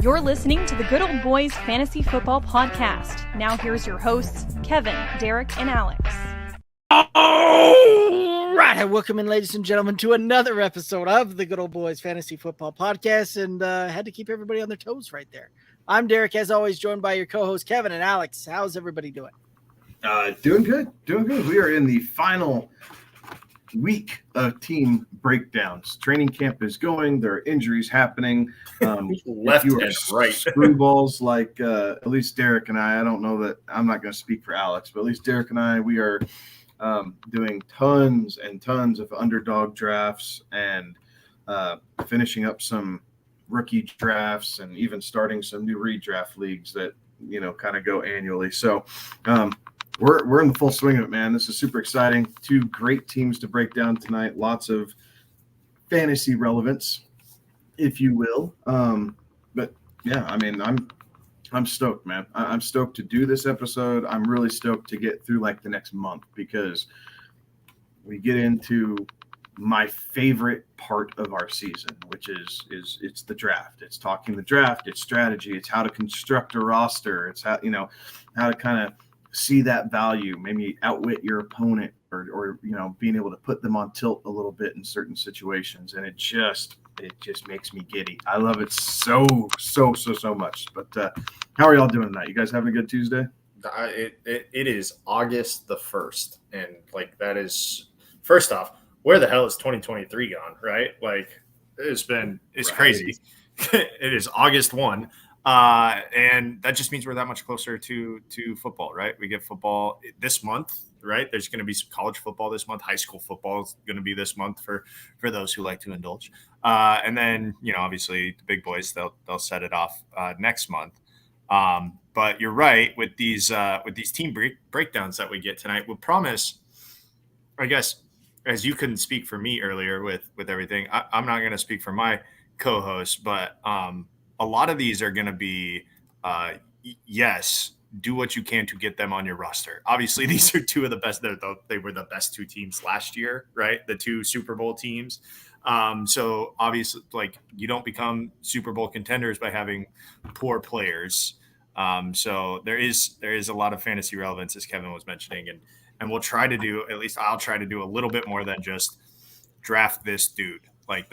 You're listening to the Good Old Boys Fantasy Football Podcast. Now here's your hosts, Kevin, Derek, and Alex. All right, welcome in, ladies and gentlemen, to another episode of the Good Old Boys Fantasy Football Podcast, and had to keep everybody on their toes right there. I'm Derek, as always, joined by your co-hosts, Kevin and Alex. How's everybody doing? Doing good. We are in the final week of team breakdowns. Training camp is going. There are injuries happening. Left and right. Screwballs like at least Derek and I don't know that I'm not going to speak for Alex, but at least Derek and I, we are doing tons and tons of underdog drafts and finishing up some rookie drafts and even starting some new redraft leagues that, kind of go annually. So, We're in the full swing of it, man. This is super exciting. Two great teams to break down tonight. Lots of fantasy relevance, if you will. But yeah, I mean, I'm stoked, man. I'm stoked to do this episode. I'm really stoked to get through like the next month because we get into my favorite part of our season, which is it's the draft. It's talking the draft. It's strategy. It's how to construct a roster. It's how to kind of see that value, maybe outwit your opponent or being able to put them on tilt a little bit in certain situations. And it just makes me giddy. I love it so much. But how are y'all doing tonight? You guys having a good Tuesday? It is August the 1st. And like, that is, first off, where the hell is 2023 gone? Right? Like it's right. Crazy. It is August 1. And that just means we're that much closer to football, right? We get football this month, right? There's going to be some college football this month. High school football is going to be this month for those who like to indulge. And then, obviously the big boys, they'll set it off next month. But you're right with these team breakdowns that we get tonight. We'll promise, I guess, as you couldn't speak for me earlier with everything, I'm not going to speak for my co-host, but a lot of these are going to be, yes, do what you can to get them on your roster. Obviously, these are two of the best. They were the best two teams last year, right? The two Super Bowl teams. So obviously, like, you don't become Super Bowl contenders by having poor players. So there is a lot of fantasy relevance, as Kevin was mentioning, and we'll try to do, at least I'll try to do a little bit more than just draft this dude. Like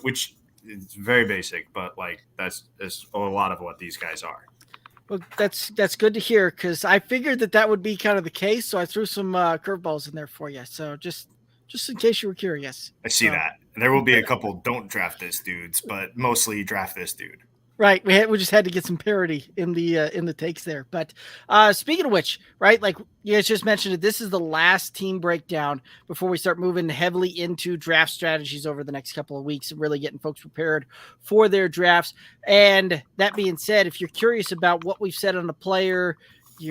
which. It's very basic, but like that's a lot of what these guys are. Well, that's good to hear because I figured that would be kind of the case, so I threw some curveballs in there for you. So just in case you were curious. I see that. There will be a couple don't draft this dudes, but mostly draft this dude. Right, we just had to get some parity in the takes there. But speaking of which, right, like you guys just mentioned it, this is the last team breakdown before we start moving heavily into draft strategies over the next couple of weeks and really getting folks prepared for their drafts. And that being said, if you're curious about what we've said on the player,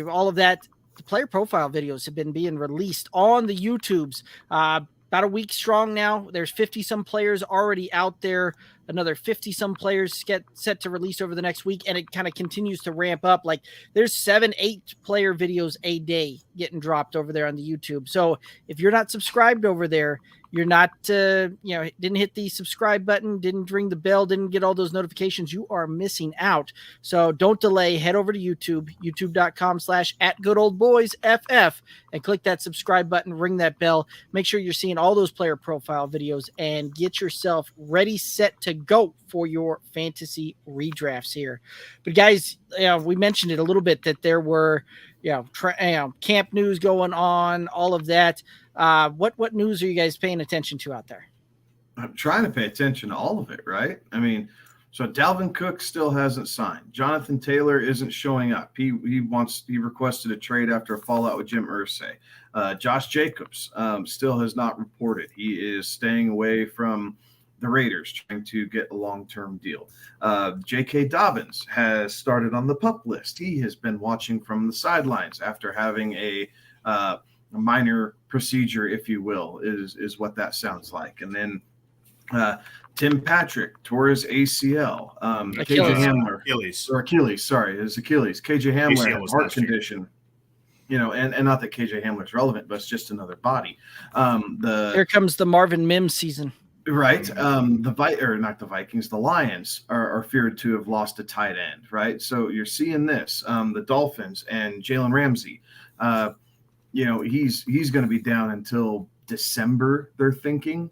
all of that, the player profile videos have been being released on the YouTubes. About a week strong now. There's 50-some players already out there. Another 50-some players get set to release over the next week, and it kind of continues to ramp up. Like there's 7-8 player videos a day getting dropped over there on the YouTube. So if you're not subscribed over there, you're not, didn't hit the subscribe button, didn't ring the bell, didn't get all those notifications, you are missing out. So don't delay. Head over to YouTube, youtube.com/@goodoldboysff, and click that subscribe button, ring that bell. Make sure you're seeing all those player profile videos and get yourself ready, set to go for your fantasy redrafts here. But guys, we mentioned it a little bit that there were, camp news going on, all of that. What news are you guys paying attention to out there? I'm trying to pay attention to all of it, right? I mean, so Dalvin Cook still hasn't signed. Jonathan Taylor isn't showing up. He requested a trade after a fallout with Jim Irsay. Josh Jacobs still has not reported. He is staying away from the Raiders, trying to get a long-term deal. J.K. Dobbins has started on the PUP list. He has been watching from the sidelines after having a minor procedure, if you will, is what that sounds like. And then Tim Patrick tore his ACL. KJ Hamler. Achilles, sorry. It was Achilles. KJ Hamler had heart condition. And not that KJ Hamler is relevant, but it's just another body. Here comes the Marvin Mims season. Right. The Vikings, the Lions are feared to have lost a tight end. Right. So you're seeing this. The Dolphins and Jalen Ramsey. He's going to be down until December, they're thinking.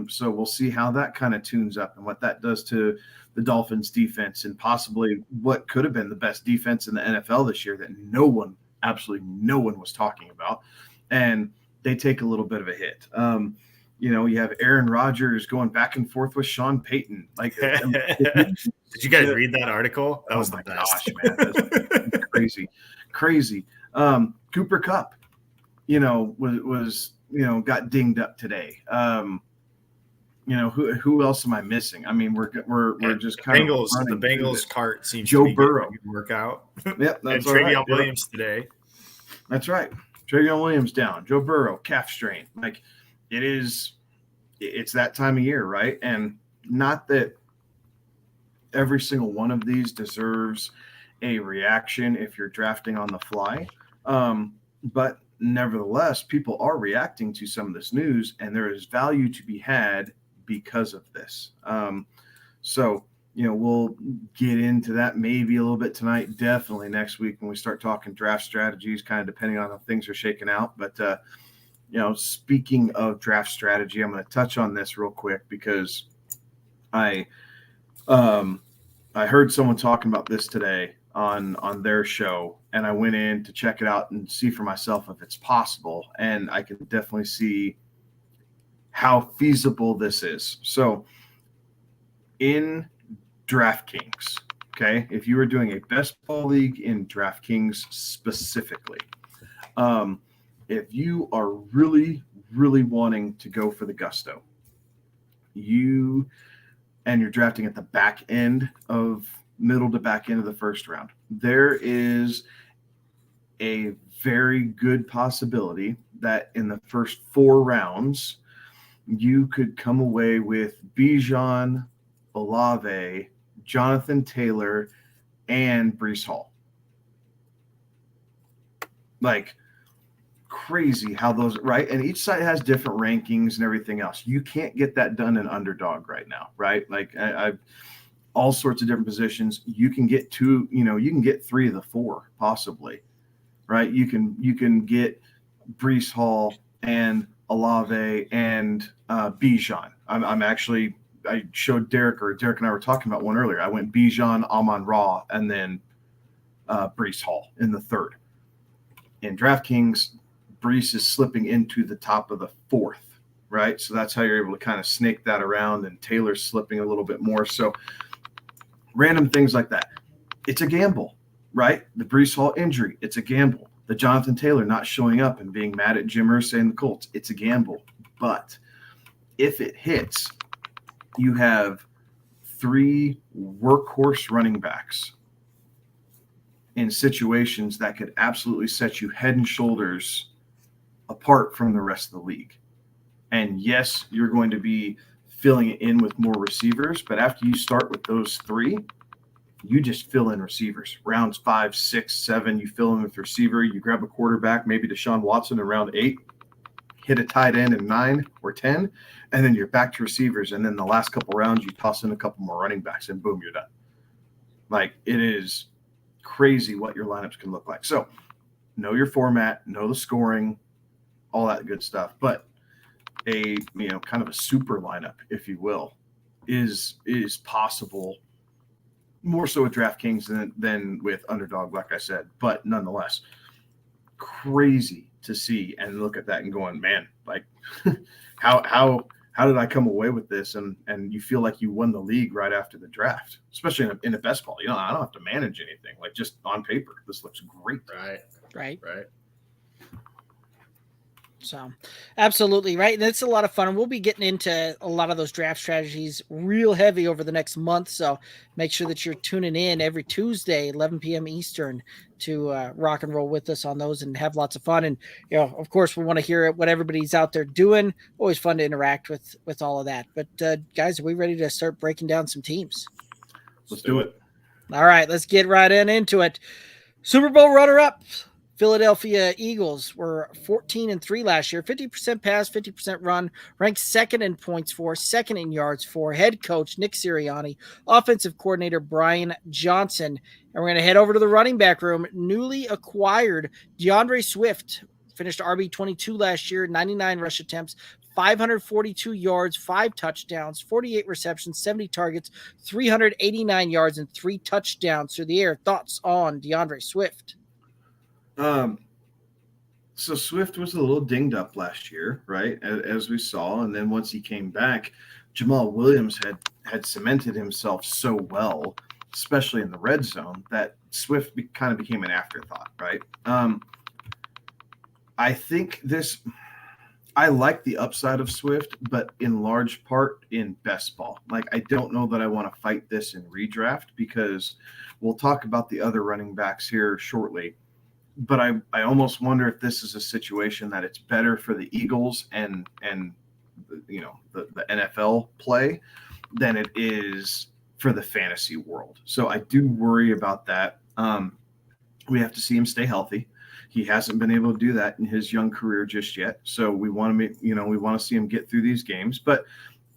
So we'll see how that kind of tunes up and what that does to the Dolphins defense and possibly what could have been the best defense in the NFL this year that absolutely no one was talking about. And they take a little bit of a hit. You have Aaron Rodgers going back and forth with Sean Payton. Did you guys read that article? That was the best. Gosh, man, that's crazy. Cooper Kupp, was got dinged up today. Who else am I missing? I mean, we're just kind of the Bengals cart seems Joe to be Burrow work out. Yep, and that's Travion Williams today. That's right. Travion Williams down. Joe Burrow calf strain. It's that time of year, right? And not that every single one of these deserves a reaction if you're drafting on the fly. But nevertheless, people are reacting to some of this news, and there is value to be had because of this. So we'll get into that maybe a little bit tonight, definitely next week when we start talking draft strategies, kind of depending on how things are shaking out. But, speaking of draft strategy, I'm going to touch on this real quick because I heard someone talking about this today on their show, and I went in to check it out and see for myself if it's possible. And I can definitely see how feasible this is. So in DraftKings, okay, if you were doing a best ball league in DraftKings specifically, if you are really, really wanting to go for the gusto, you're drafting at the middle to back end of the first round, there is a very good possibility that in the first 4 rounds, you could come away with Bijan, Olave, Jonathan Taylor, and Breece Hall. Crazy how those, right? And each site has different rankings and everything else. You can't get that done in Underdog right now, right? I've all sorts of different positions. You can get 2, you can get 3 of the 4 possibly, right? You can get Breece Hall and Olave and Bijan. I showed Derek and I were talking about one earlier. I went Bijan, Amon-Ra, and then Breece Hall in the 3rd. In DraftKings, Breece is slipping into the top of the 4th, right? So that's how you're able to kind of snake that around, and Taylor's slipping a little bit more. So random things like that. It's a gamble, right? The Breece Hall injury, it's a gamble. The Jonathan Taylor not showing up and being mad at Jim Irsay and the Colts, it's a gamble. But if it hits, you have 3 workhorse running backs in situations that could absolutely set you head and shoulders apart from the rest of the league. And yes, you're going to be filling it in with more receivers, but after you start with those 3, you just fill in receivers. Rounds 5, 6, 7, you fill in with receiver, you grab a quarterback, maybe Deshaun Watson in round 8, hit a tight end in 9 or 10, and then you're back to receivers. And then the last couple rounds, you toss in a couple more running backs, and boom, you're done. It is crazy what your lineups can look like. So know your format, know the scoring, all that good stuff. But a kind of a super lineup, if you will, is possible, more so with DraftKings than with Underdog, like I said. But nonetheless, crazy to see and look at that and going, man, how did I come away with this? And you feel like you won the league right after the draft, especially in a best ball. I don't have to manage anything. Just on paper, this looks great. Right. So absolutely right. And it's a lot of fun. And we'll be getting into a lot of those draft strategies real heavy over the next month. So make sure that you're tuning in every Tuesday, 11 p.m. Eastern, to rock and roll with us on those and have lots of fun. And, of course, we want to hear what everybody's out there doing. Always fun to interact with all of that. But guys, are we ready to start breaking down some teams? Let's do it. All right, let's get right into it. Super Bowl runner-up Philadelphia Eagles were 14-3 last year, 50% pass, 50% run, ranked second in points for, second in yards for. Head coach Nick Sirianni, offensive coordinator Brian Johnson. And we're going to head over to the running back room. Newly acquired DeAndre Swift finished RB22 last year, 99 rush attempts, 542 yards, 5 touchdowns, 48 receptions, 70 targets, 389 yards, and 3 touchdowns through the air. Thoughts on DeAndre Swift? So Swift was a little dinged up last year, right? As we saw. And then once he came back, Jamal Williams had cemented himself so well, especially in the red zone, that Swift kind of became an afterthought, right? I think I like the upside of Swift, but in large part in best ball. Like, I don't know that I want to fight this in redraft, because we'll talk about the other running backs here shortly. But I almost wonder if this is a situation that it's better for the Eagles and the NFL play than it is for the fantasy world. So I do worry about that. We have to see him stay healthy. He hasn't been able to do that in his young career just yet. So we want to see him get through these games. But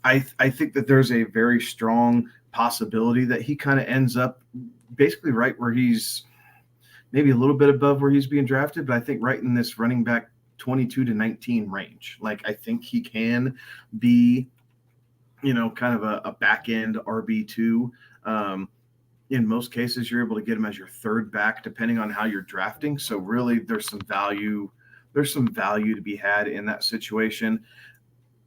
I think that there's a very strong possibility that he kind of ends up basically right where he's maybe a little bit above where he's being drafted, but I think right in this running back 22 to 19 range. Like, I think he can be, kind of a back end RB2. In most cases, you're able to get him as your third back, depending on how you're drafting. So really, there's some value to be had in that situation.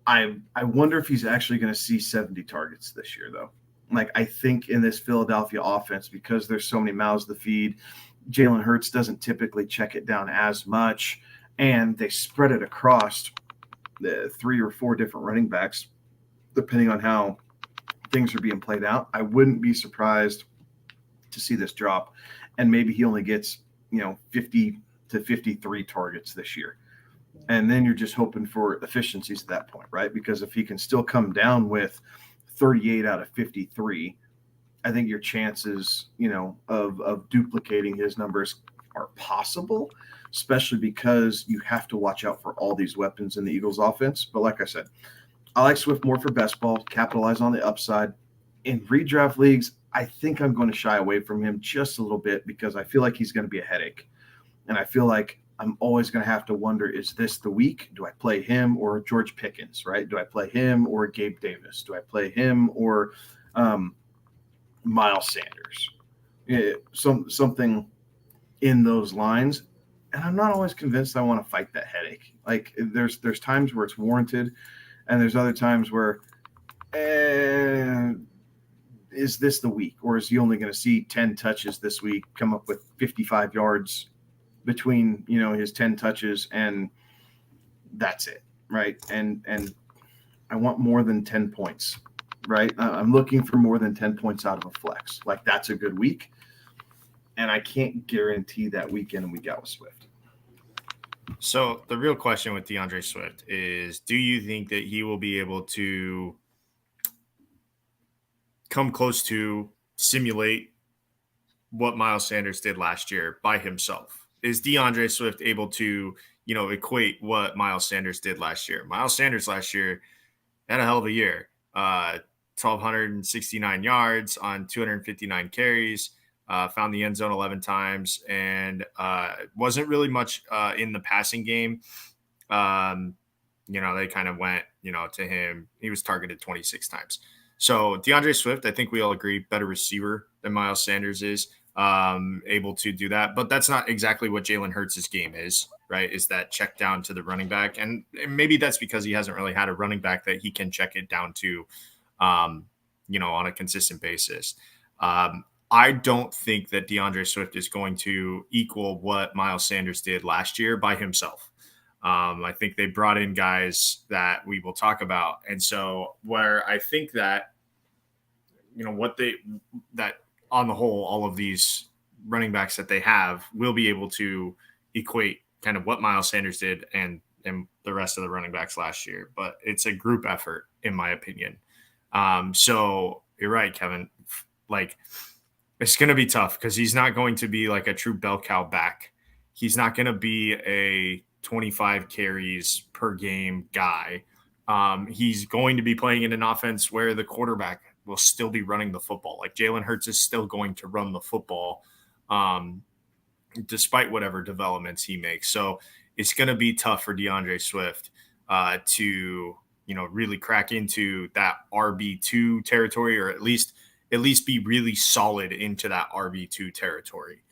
I wonder if he's actually going to see 70 targets this year, though. Like, I think in this Philadelphia offense, because there's so many mouths to feed, Jalen Hurts doesn't typically check it down as much, and they spread it across the 3 or 4 different running backs, depending on how things are being played out. I wouldn't be surprised to see this drop, and maybe he only gets 50 to 53 targets this year. And then you're just hoping for efficiencies at that point, right? Because if he can still come down with 38 out of 53, I think your chances, of duplicating his numbers are possible, especially because you have to watch out for all these weapons in the Eagles offense. But like I said, I like Swift more for best ball, capitalize on the upside. In redraft leagues, I think I'm going to shy away from him just a little bit, because I feel like he's going to be a headache. And I feel like I'm always going to have to wonder, is this the week? Do I play him or George Pickens, right? Do I play him or Gabe Davis? Do I play him or Miles Sanders? Something in those lines. And I'm not always convinced I want to fight that headache. Like, there's times where it's warranted, and there's other times where is this the week, or is he only going to see 10 touches this week, come up with 55 yards between his 10 touches, and that's it, right? And I want more than 10 points, right? I'm looking for more than 10 points out of a flex. Like, that's a good week, and I can't guarantee that week in and week out with Swift. So the real question with DeAndre Swift is, do you think that he will be able to come close to simulate what Miles Sanders did last year by himself? Is DeAndre Swift able to, equate what Miles Sanders did last year? Miles Sanders last year had a hell of a year. 1,269 yards on 259 carries, found the end zone 11 times, and wasn't really much in the passing game. They kind of went, to him. He was targeted 26 times. So DeAndre Swift, I think we all agree, better receiver than Miles Sanders is, able to do that. But that's not exactly what Jalen Hurts' game is, right? Is that check down to the running back. And maybe that's because he hasn't really had a running back that he can check it down to, on a consistent basis. I don't think that DeAndre Swift is going to equal what Miles Sanders did last year by himself. I think they brought in guys that we will talk about. And so where I think that, that on the whole, all of these running backs that they have will be able to equate kind of what Miles Sanders did and the rest of the running backs last year. But it's a group effort, in my opinion. So you're right, Kevin. Like, it's going to be tough because he's not going to be like a true bell cow back. He's not going to be a 25 carries per game guy. He's going to be playing in an offense where the quarterback will still be running the football. Like Jalen Hurts is still going to run the football despite whatever developments he makes. So it's going to be tough for DeAndre Swift to, really crack into that RB2 territory, or at least be really solid into that RB2 territory.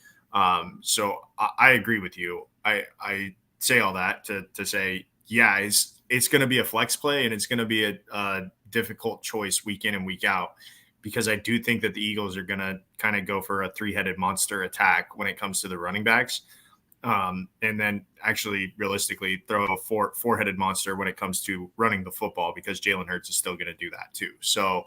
So I agree with you. I say all that to say, yeah, it's going to be a flex play, and it's going to be a difficult choice week in and week out, because I do think that the Eagles are going to kind of go for a three-headed monster attack when it comes to the running backs. And then actually realistically throw a four-headed monster when it comes to running the football, because Jalen Hurts is still going to do that too. So,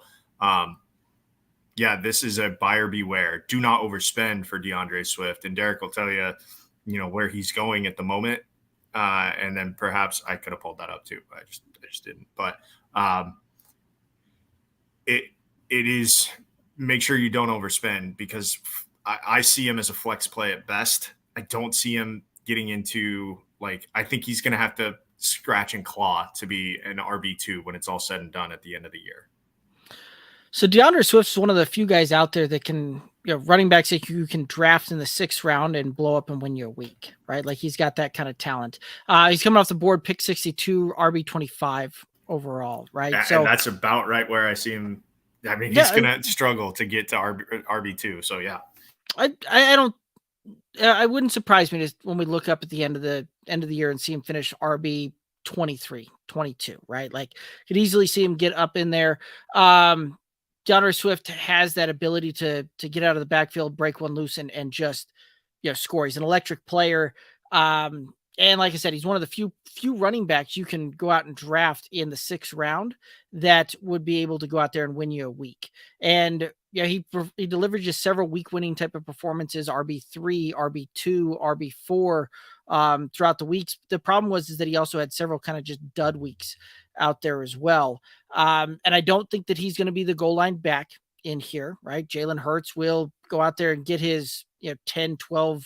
this is a buyer beware. Do not overspend for DeAndre Swift. And Derek will tell you, where he's going at the moment. And then perhaps I could have pulled that up too, but I just didn't. But it is, make sure you don't overspend, because I see him as a flex play at best. I don't see him getting into, I think he's going to have to scratch and claw to be an RB2 when it's all said and done at the end of the year. So DeAndre Swift is one of the few guys out there that can, running backs that you can draft in the 6th round and blow up and win you a week, right? Like he's got that kind of talent. He's coming off the board, pick 62, RB25 overall, right? And that's about right where I see him. I mean, he's going to struggle to get to RB2. So yeah, I wouldn't surprise me when we look up at the end of the year and see him finish RB 23, 22, right? Like could easily see him get up in there. DeAndre Swift has that ability to get out of the backfield, break one loose, and just score. He's an electric player. And like I said, he's one of the few running backs you can go out and draft in the 6th round that would be able to go out there and win you a week. And he delivered just several week winning type of performances, RB3, RB2, RB4 throughout the weeks. The problem was that he also had several kind of just dud weeks out there as well. And I don't think that he's going to be the goal line back in here, right? Jalen Hurts will go out there and get his 10, 12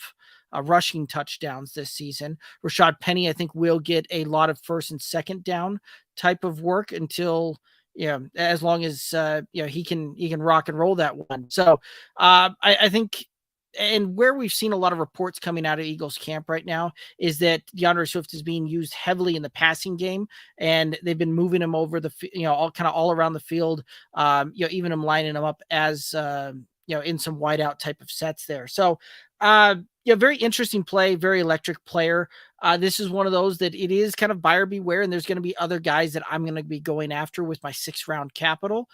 rushing touchdowns this season. Rashaad Penny, I think, will get a lot of 1st and 2nd down type of work until, as long as, he can rock and roll that one. So I think, and where we've seen a lot of reports coming out of Eagles camp right now is that DeAndre Swift is being used heavily in the passing game, and they've been moving him over all around the field, even him lining him up as, in some wide out type of sets there. So, very interesting play, very electric player. This is one of those that it is kind of buyer beware, and there's going to be other guys that I'm going to be going after with my 6th round capital.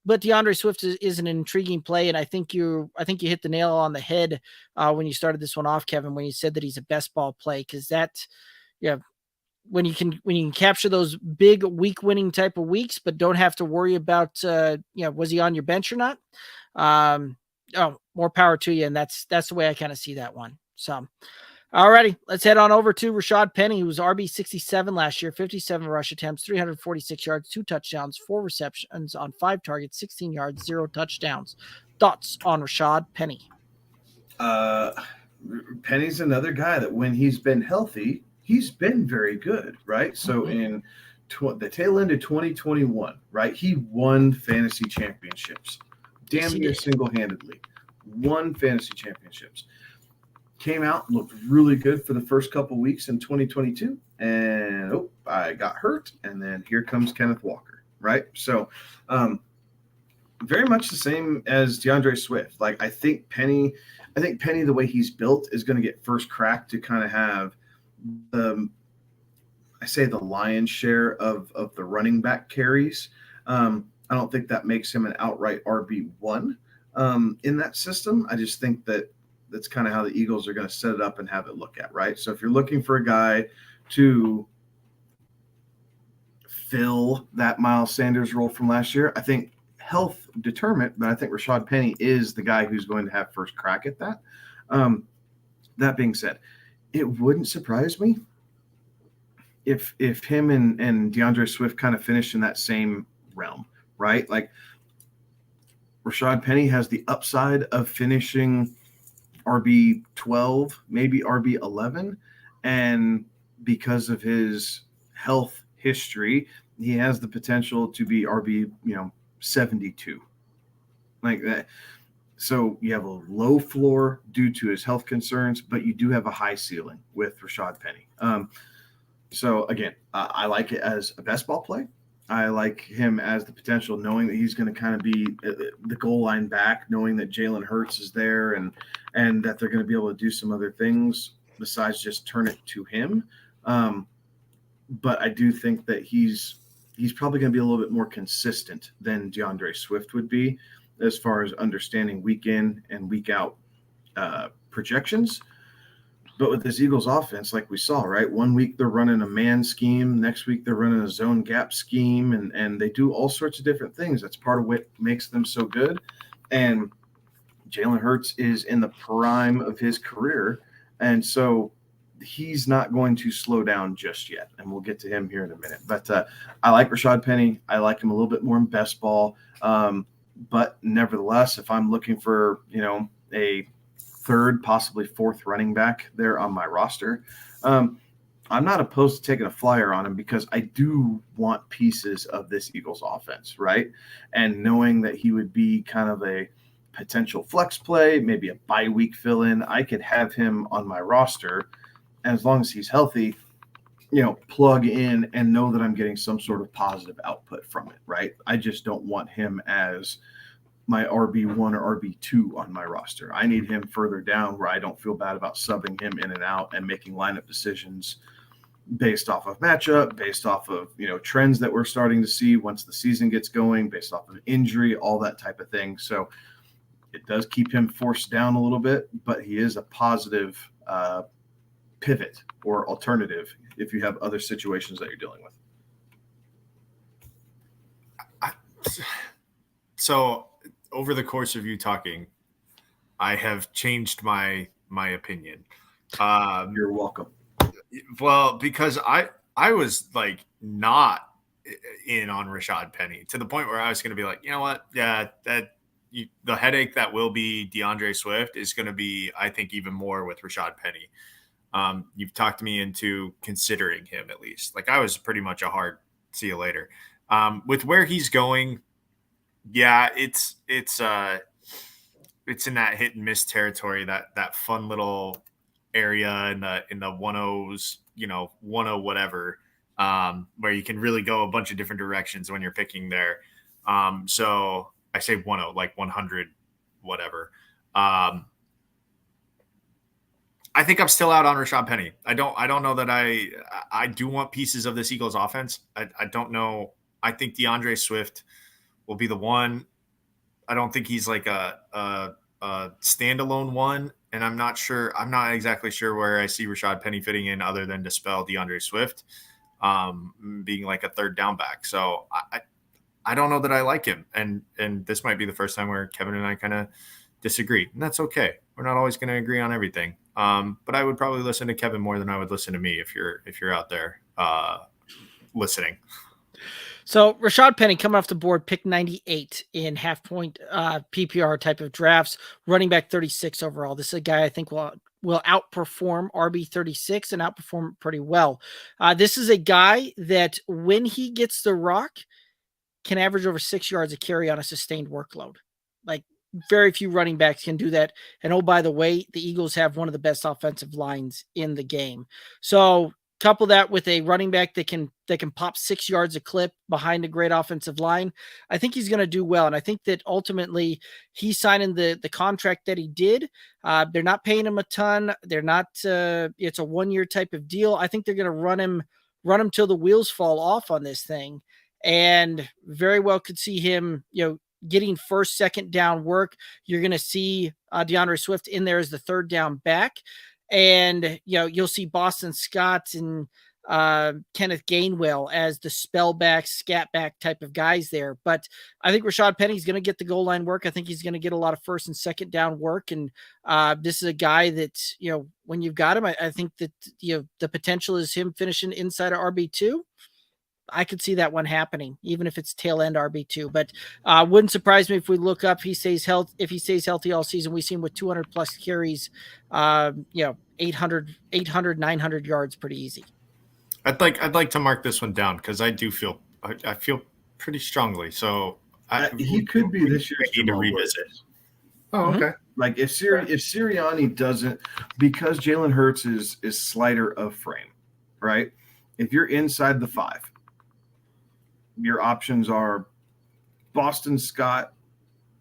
But DeAndre Swift is an intriguing play, and I think you hit the nail on the head when you started this one off, Kevin, when you said that he's a best ball play, because that, when you can capture those big week winning type of weeks, but don't have to worry about was he on your bench or not? More power to you, and that's the way I kind of see that one. So, alrighty, let's head on over to Rashaad Penny, who was RB 67 last year, 57 rush attempts, 346 yards, 2 touchdowns, 4 receptions on 5 targets, 16 yards, 0 touchdowns. Thoughts on Rashaad Penny? Penny's another guy that when he's been healthy, he's been very good, right? So in the tail end of 2021, right, he won fantasy championships. Damn near single-handedly. Won fantasy championships. Came out, looked really good for the first couple weeks in 2022, and I got hurt, and then here comes Kenneth Walker, right? So very much the same as DeAndre Swift. Like I think Penny, the way he's built, is going to get first crack to kind of have the lion's share of the running back carries. I don't think that makes him an outright RB1 in that system. I just think that's kind of how the Eagles are going to set it up and have it look at, right? So if you're looking for a guy to fill that Miles Sanders role from last year, I think health determinant, but I think Rashaad Penny is the guy who's going to have first crack at that. That being said, it wouldn't surprise me if him and DeAndre Swift kind of finish in that same realm, right? Like Rashaad Penny has the upside of finishing RB12, maybe RB11. And because of his health history, he has the potential to be RB, 72, like that. So you have a low floor due to his health concerns, but you do have a high ceiling with Rashaad Penny. So again, I like it as a best ball play. I like him as the potential, knowing that he's going to kind of be the goal line back, knowing that Jalen Hurts is there and that they're going to be able to do some other things besides just turn it to him. But I do think that he's probably going to be a little bit more consistent than DeAndre Swift would be as far as understanding week in and week out projections. But with this Eagles offense, like we saw, right, 1 week they're running a man scheme, next week they're running a zone gap scheme, and they do all sorts of different things. That's part of what makes them so good. And Jalen Hurts is in the prime of his career, and so he's not going to slow down just yet, and we'll get to him here in a minute. But I like Rashaad Penny. I like him a little bit more in best ball. But nevertheless, if I'm looking for, a third, possibly fourth running back there on my roster, I'm not opposed to taking a flyer on him because I do want pieces of this Eagles offense, right? And knowing that he would be kind of a potential flex play, maybe a bye week fill-in, I could have him on my roster. And as long as he's healthy, plug in and know that I'm getting some sort of positive output from it, right? I just don't want him as my RB1 or RB2 on my roster. I need him further down where I don't feel bad about subbing him in and out and making lineup decisions based off of matchup, based off of, trends that we're starting to see once the season gets going, based off of injury, all that type of thing. So it does keep him forced down a little bit, but he is a positive pivot or alternative if you have other situations that you're dealing with. So over the course of you talking, I have changed my opinion. You're welcome. Well, because I was like not in on Rashaad Penny to the point where I was going to be like, you know what? Yeah, the headache that will be DeAndre Swift is going to be, I think, even more with Rashaad Penny. You've talked me into considering him at least. Like I was pretty much a hard see you later. With where he's going, yeah, it's in that hit and miss territory, that fun little area in the 1-0s, 1-0 whatever, where you can really go a bunch of different directions when you're picking there. So I say 1-0, like 100 whatever. I think I'm still out on Rashaad Penny. I don't know that I do want pieces of this Eagles offense. I don't know. I think DeAndre Swift will be the one. I don't think he's like a standalone one, and I'm not exactly sure where I see Rashaad Penny fitting in other than to spell DeAndre Swift being like a third down back. So I don't know that I like him, and this might be the first time where Kevin and I kind of disagree, and that's okay. We're not always going to agree on everything, but I would probably listen to Kevin more than I would listen to me if you're out there listening. So Rashaad Penny coming off the board, pick 98 in half point PPR type of drafts, running back 36 overall. This is a guy I think will outperform RB 36 and outperform pretty well. This is a guy that when he gets the rock can average over 6 yards a carry on a sustained workload. Like very few running backs can do that. And oh, by the way, the Eagles have one of the best offensive lines in the game. So couple that with a running back that can pop 6 yards a clip behind a great offensive line, I think he's going to do well. And I think that ultimately he's signing the contract that he did. They're not paying him a ton. They're not, it's a 1 year type of deal. I think they're going to run him till the wheels fall off on this thing. And very well could see him, getting first, second down work. You're going to see DeAndre Swift in there as the third down back. And, you'll see Boston Scott and Kenneth Gainwell as the spellback, scatback type of guys there. But I think Rashaad Penny's going to get the goal line work. I think he's going to get a lot of first and second down work. And this is a guy that, when you've got him, I think that, the potential is him finishing inside of RB2. I could see that one happening, even if it's tail end RB2. But wouldn't surprise me if we look up if he stays healthy all season. We see him with 200 plus carries, 800, 900 yards, pretty easy. I'd like to mark this one down because I feel pretty strongly. So he could be this year's need to revisit. Oh, okay. Like if Sirianni doesn't, because Jalen Hurts is slighter of frame, right? If you're inside the 5, your options are Boston Scott,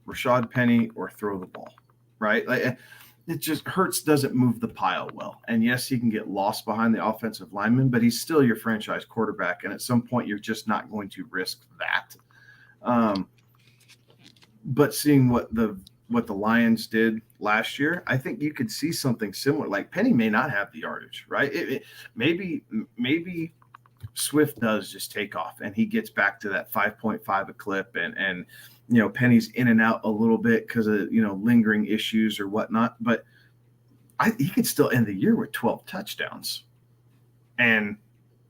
Rashaad Penny, or throw the ball, right? Like it just Hurts doesn't move the pile well. And yes, he can get lost behind the offensive lineman, but he's still your franchise quarterback. And at some point, you're just not going to risk that. But seeing what the Lions did last year, I think you could see something similar. Like Penny may not have the yardage, right? Maybe Swift does just take off and he gets back to that 5.5 a clip and Penny's in and out a little bit because of lingering issues or whatnot. But he could still end the year with 12 touchdowns and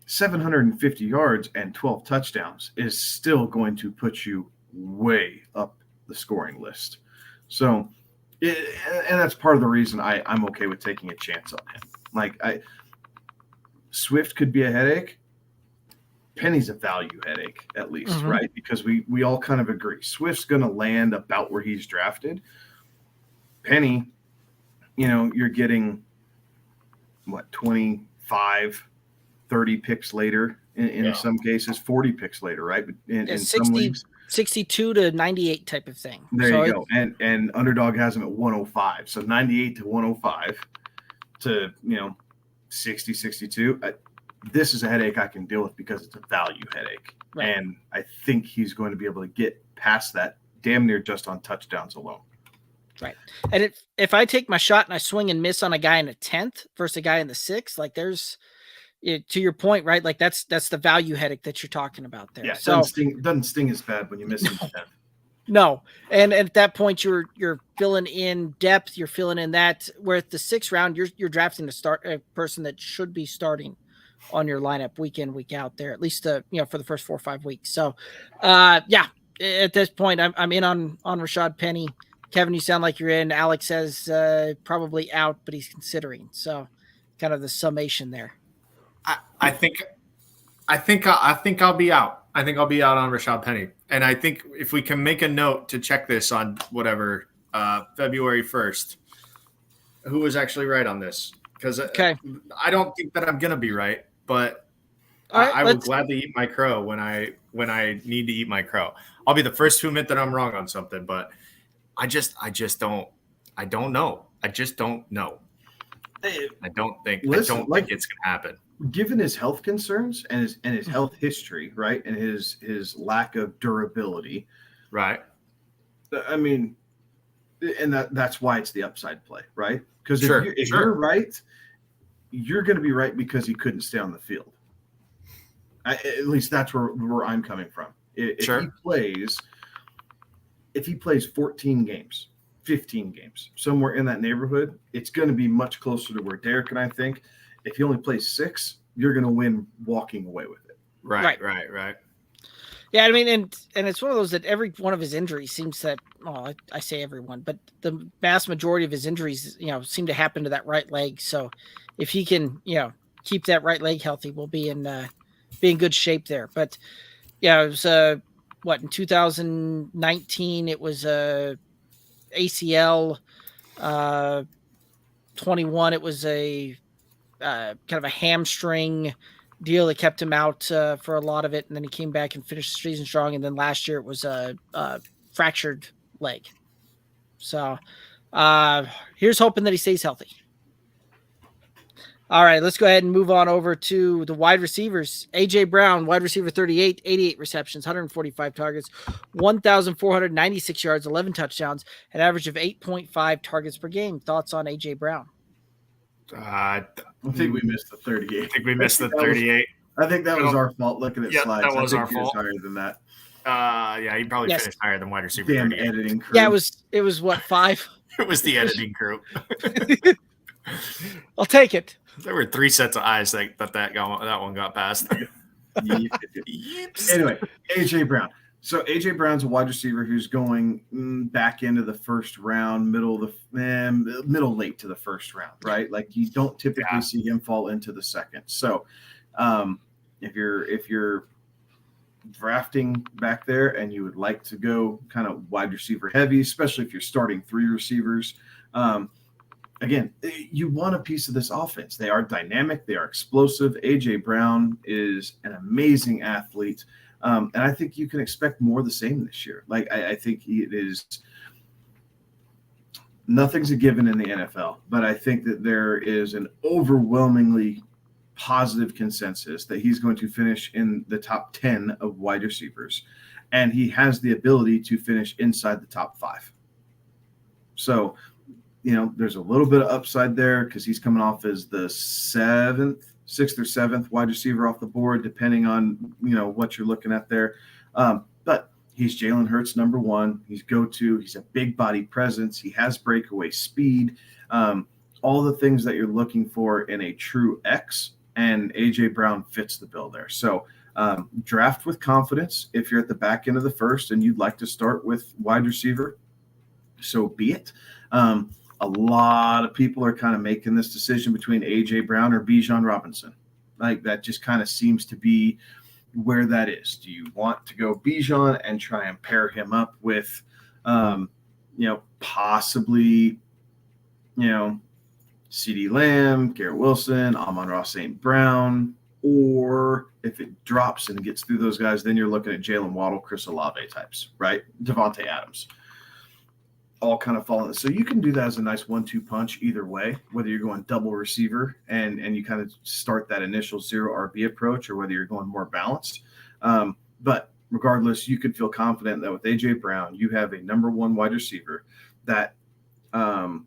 750 yards and 12 touchdowns is still going to put you way up the scoring list. So, and that's part of the reason I'm okay with taking a chance on him. Like Swift could be a headache. Penny's a value headache, at least, right? Because we all kind of agree. Swift's going to land about where he's drafted. Penny, you're getting, 25, 30 picks later, in some cases, 40 picks later, right? In 60, some leagues. 62 to 98 type of thing. There you go. And Underdog has him at 105. So 98 to 105 to, 60, 62. This is a headache I can deal with because it's a value headache. Right. And I think he's going to be able to get past that damn near just on touchdowns alone. Right. And if I take my shot and I swing and miss on a guy in the 10th versus a guy in the 6th, like there's to your point, right? Like that's the value headache that you're talking about there. Yeah. So doesn't sting as bad when you miss in the 10th. No. And at that point you're filling in depth, you're filling in that where at the 6th round, you're drafting a person that should be starting on your lineup week in, week out there, at least, for the first 4 or 5 weeks. So, at this point, I'm in on Rashaad Penny. Kevin, you sound like you're in. Alex says probably out, but he's considering. So, kind of the summation there. I think I'll be out. I think I'll be out on Rashaad Penny, and I think if we can make a note to check this on whatever February 1st, who was actually right on this? Because I don't think that I'm gonna be right, but I will gladly eat my crow when I need to eat my crow. I'll be the first to admit that I'm wrong on something, but I just don't know. I just don't know. I don't think it's gonna happen. Given his health concerns and his health history, right, and his lack of durability, right. I mean, and that's why it's the upside play, right? Because if you're right, you're going to be right because he couldn't stay on the field. At least that's where I'm coming from. If he plays 14 games, 15 games, somewhere in that neighborhood, it's going to be much closer to where Derek and I think. If he only plays 6, you're going to win walking away with it. Right. Yeah, I mean, and it's one of those that every one of his injuries seems that, I say everyone, but the vast majority of his injuries, seem to happen to that right leg. So if he can, keep that right leg healthy, we'll be in good shape there. But yeah, it was, in 2019, it was ACL, 21, it was a kind of a hamstring deal that kept him out for a lot of it, and then he came back and finished the season strong. And then last year it was a fractured leg. So here's hoping that he stays healthy. All right, let's go ahead and move on over to the wide receivers. A.J. Brown, wide receiver 38, 88 receptions, 145 targets, 1,496 yards, 11 touchdowns, an average of 8.5 targets per game. Thoughts on A.J. Brown? I think we missed the 38. I think we missed the 38. I think that was our fault looking at slides. That was our fault. Higher than that. He probably finished higher than wide receiver. Damn 38. Editing crew. Yeah, it was what, 5? It was the editing crew. I'll take it. There were 3 sets of eyes that one got past. Anyway, AJ Brown. So AJ Brown's a wide receiver who's going back into the first round, middle late to the first round, right? Like you don't typically see him fall into the second. So if you're drafting back there and you would like to go kind of wide receiver heavy, especially if you're starting 3 receivers, again, you want a piece of this offense. They are dynamic. They are explosive. AJ Brown is an amazing athlete. And I think you can expect more of the same this year. Like, I think it is – nothing's a given in the NFL, but I think that there is an overwhelmingly positive consensus that he's going to finish in the top 10 of wide receivers, and he has the ability to finish inside the top 5. So, there's a little bit of upside there because he's coming off as the 6th or 7th wide receiver off the board, depending on, what you're looking at there. But he's Jalen Hurts, number 1. He's go-to. He's a big body presence. He has breakaway speed. All the things that you're looking for in a true X, and AJ Brown fits the bill there. So draft with confidence. If you're at the back end of the first and you'd like to start with wide receiver, so be it. A lot of people are kind of making this decision between AJ Brown or Bijan Robinson. Like that just kind of seems to be where that is. Do you want to go Bijan and try and pair him up with, possibly, CeeDee Lamb, Garrett Wilson, Amon-Ra St. Brown, or if it drops and gets through those guys, then you're looking at Jalen Waddle, Chris Olave types, right? Devontae Adams. All kind of fall in. So you can do that as a nice 1-2 punch either way, whether you're going double receiver and you kind of start that initial 0 RB approach, or whether you're going more balanced. But regardless, you can feel confident that with AJ Brown, you have a number 1 wide receiver that I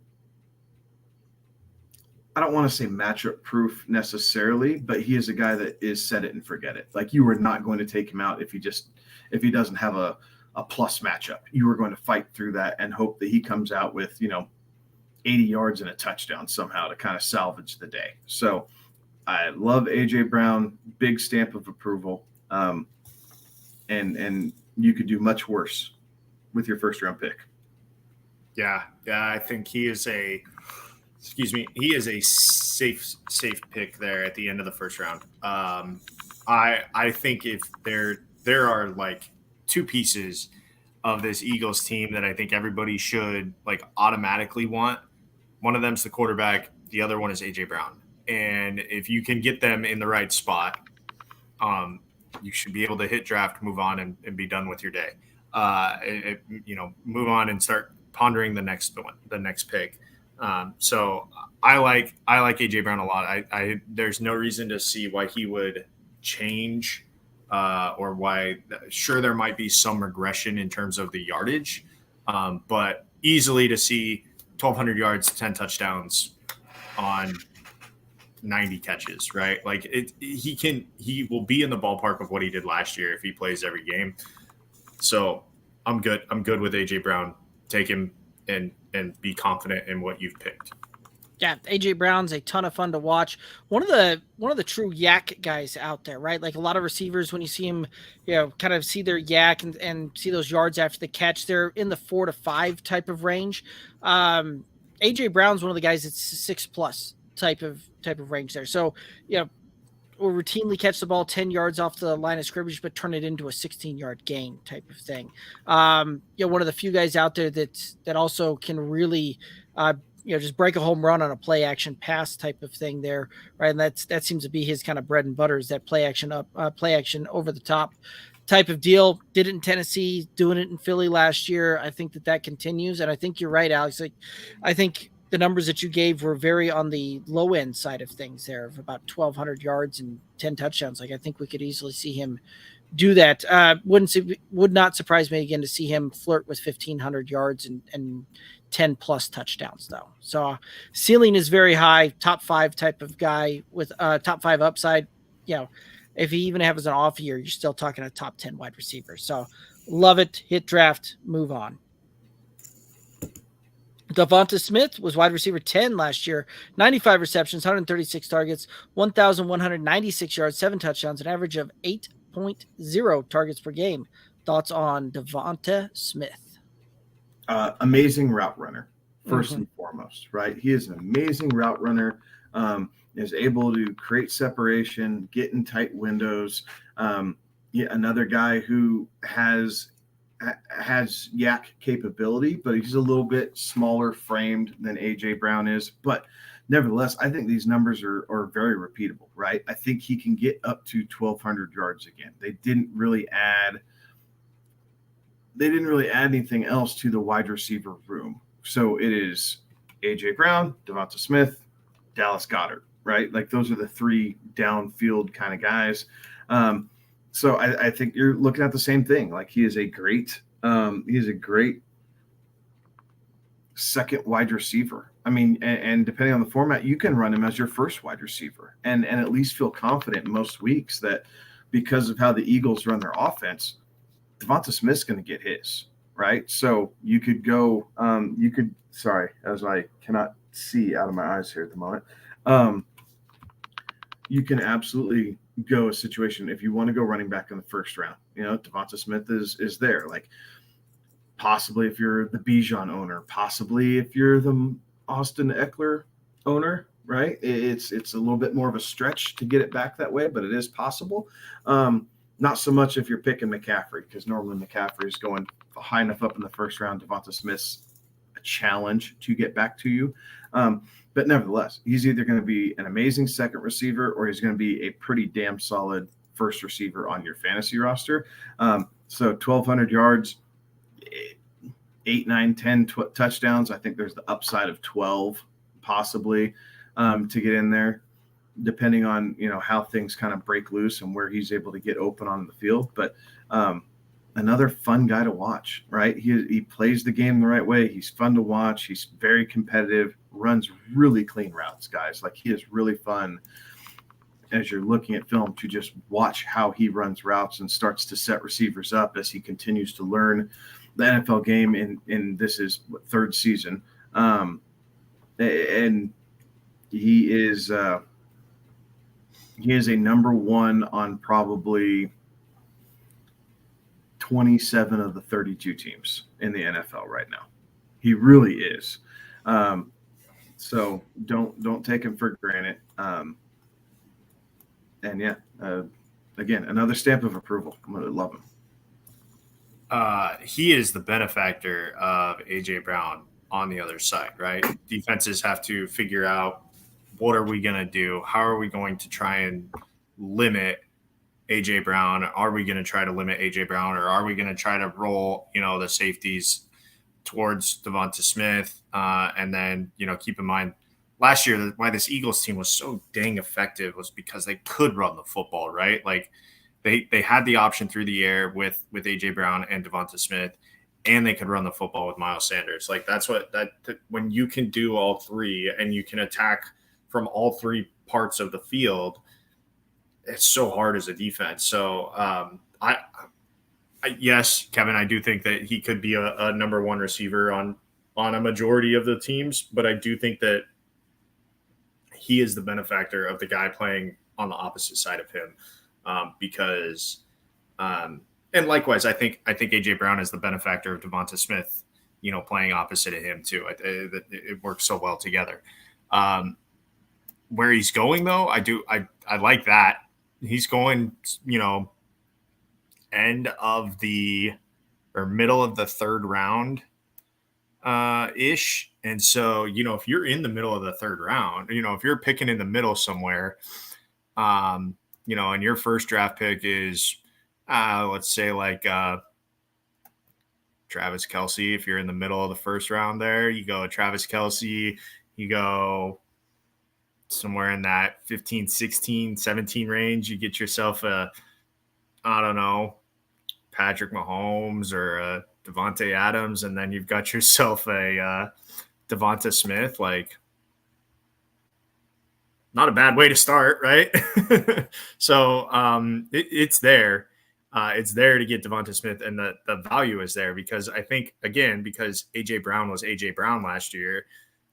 don't want to say matchup proof necessarily, but he is a guy that is set it and forget it. Like you are not going to take him out if he doesn't have a plus matchup. You are going to fight through that and hope that he comes out with, 80 yards and a touchdown somehow to kind of salvage the day. So I love AJ Brown, big stamp of approval. And you could do much worse with your first round pick. Yeah. I think he is a safe pick there at the end of the first round. I think if there are like 2 pieces of this Eagles team that I think everybody should like automatically want. One of them's the quarterback. The other one is AJ Brown. And if you can get them in the right spot, you should be able to hit draft, move on, and be done with your day. Move on and start pondering the next pick. So I like AJ Brown a lot. There's no reason to see why he would change or why. Sure, there might be some regression in terms of the yardage, but easily to see 1,200 yards, 10 touchdowns on 90 catches, right? Like he will be in the ballpark of what he did last year if he plays every game. So I'm good. I'm good with AJ Brown. Take him and be confident in what you've picked. Yeah, AJ Brown's a ton of fun to watch. One of the true yak guys out there, right? Like a lot of receivers, when you see him, kind of see their yak and see those yards after the catch, they're in the 4 to 5 type of range. AJ Brown's one of the guys that's 6+ type of range there. So, will routinely catch the ball 10 yards off the line of scrimmage, but turn it into a 16-yard gain type of thing. One of the few guys out there that also can really, just break a home run on a play action pass type of thing there, right? And that seems to be his kind of bread and butter, is that play action over the top type of deal. Did it in Tennessee, doing it in Philly last year. I think that continues, and I think you're right, Alex. I think the numbers that you gave were very on the low end side of things there, of about 1,200 yards and 10 touchdowns. Like I think we could easily see him do that. Would not surprise me again to see him flirt with 1,500 yards and 10+ touchdowns though. So ceiling is very high, top 5 type of guy with top 5 upside. If he even has an off year, you're still talking a top 10 wide receiver. So love it. Hit draft, move on. DeVonta Smith was wide receiver 10 last year, 95 receptions, 136 targets, 1,196 yards, 7 touchdowns, an average of 8.0 targets per game. Thoughts on DeVonta Smith? Amazing route runner, first and foremost, right? He is an amazing route runner, is able to create separation, get in tight windows. Another guy who has yak capability, but he's a little bit smaller framed than AJ Brown is. But nevertheless, I think these numbers are very repeatable, right? I think he can get up to 1,200 yards again. They didn't really add anything else to the wide receiver room. So it is AJ Brown, DeVonta Smith, Dallas Goedert, right? Like those are the three downfield kind of guys. So I think you're looking at the same thing. Like he is a great second wide receiver. I mean, and depending on the format, you can run him as your first wide receiver and at least feel confident most weeks that because of how the Eagles run their offense, DeVonta Smith's going to get his, right? So you could go, sorry, as I cannot see out of my eyes here at the moment. You can absolutely go a situation if you want to go running back in the first round. DeVonta Smith is there. Like possibly if you're the Bijan owner, possibly if you're the Austin Eckler owner, right? It's a little bit more of a stretch to get it back that way, but it is possible. Not so much if you're picking McCaffrey, because normally McCaffrey is going high enough up in the first round. DeVonta Smith's a challenge to get back to you. But nevertheless, he's either going to be an amazing second receiver or he's going to be a pretty damn solid first receiver on your fantasy roster. So 1,200 yards, 8, 9, 10 touchdowns. I think there's the upside of 12 possibly to get in there, depending on, how things kind of break loose and where he's able to get open on the field. But another fun guy to watch, right? He plays the game the right way. He's fun to watch. He's very competitive, runs really clean routes, guys. Like he is really fun as you're looking at film to just watch how he runs routes and starts to set receivers up as he continues to learn the NFL game in this is third season. And he is a number one on probably 27 of the 32 teams in the NFL right now. He really is. So don't take him for granted. Again, another stamp of approval. I'm going to love him. He is the benefactor of AJ Brown on the other side, right? Defenses have to figure out what are we going to do? How are we going to try and limit AJ Brown? Are we going to try to limit AJ Brown, or are we going to try to roll, the safeties towards DeVonta Smith? And then, keep in mind last year why this Eagles team was so dang effective was because they could run the football, right? Like they had the option through the air with AJ Brown and DeVonta Smith, and they could run the football with Miles Sanders. Like when you can do all three and you can attack from all three parts of the field, it's so hard as a defense. So yes, Kevin, I do think that he could be a number one receiver on a majority of the teams, but I do think that he is the benefactor of the guy playing on the opposite side of him, because and likewise, I think AJ Brown is the benefactor of DeVonta Smith, playing opposite of him too. It works so well together. Where he's going though, I like that. He's going, end of the or middle of the third round ish. And so, if you're in the middle of the third round, if you're picking in the middle somewhere, and your first draft pick is, let's say like Travis Kelce, if you're in the middle of the first round there, you go Travis Kelce, you go somewhere in that 15, 16, 17 range, you get yourself Patrick Mahomes or a Devontae Adams, and then you've got yourself a DeVonta Smith. Like, not a bad way to start, right? So it's there. It's there to get DeVonta Smith, and the value is there because I think, again, because A.J. Brown was A.J. Brown last year,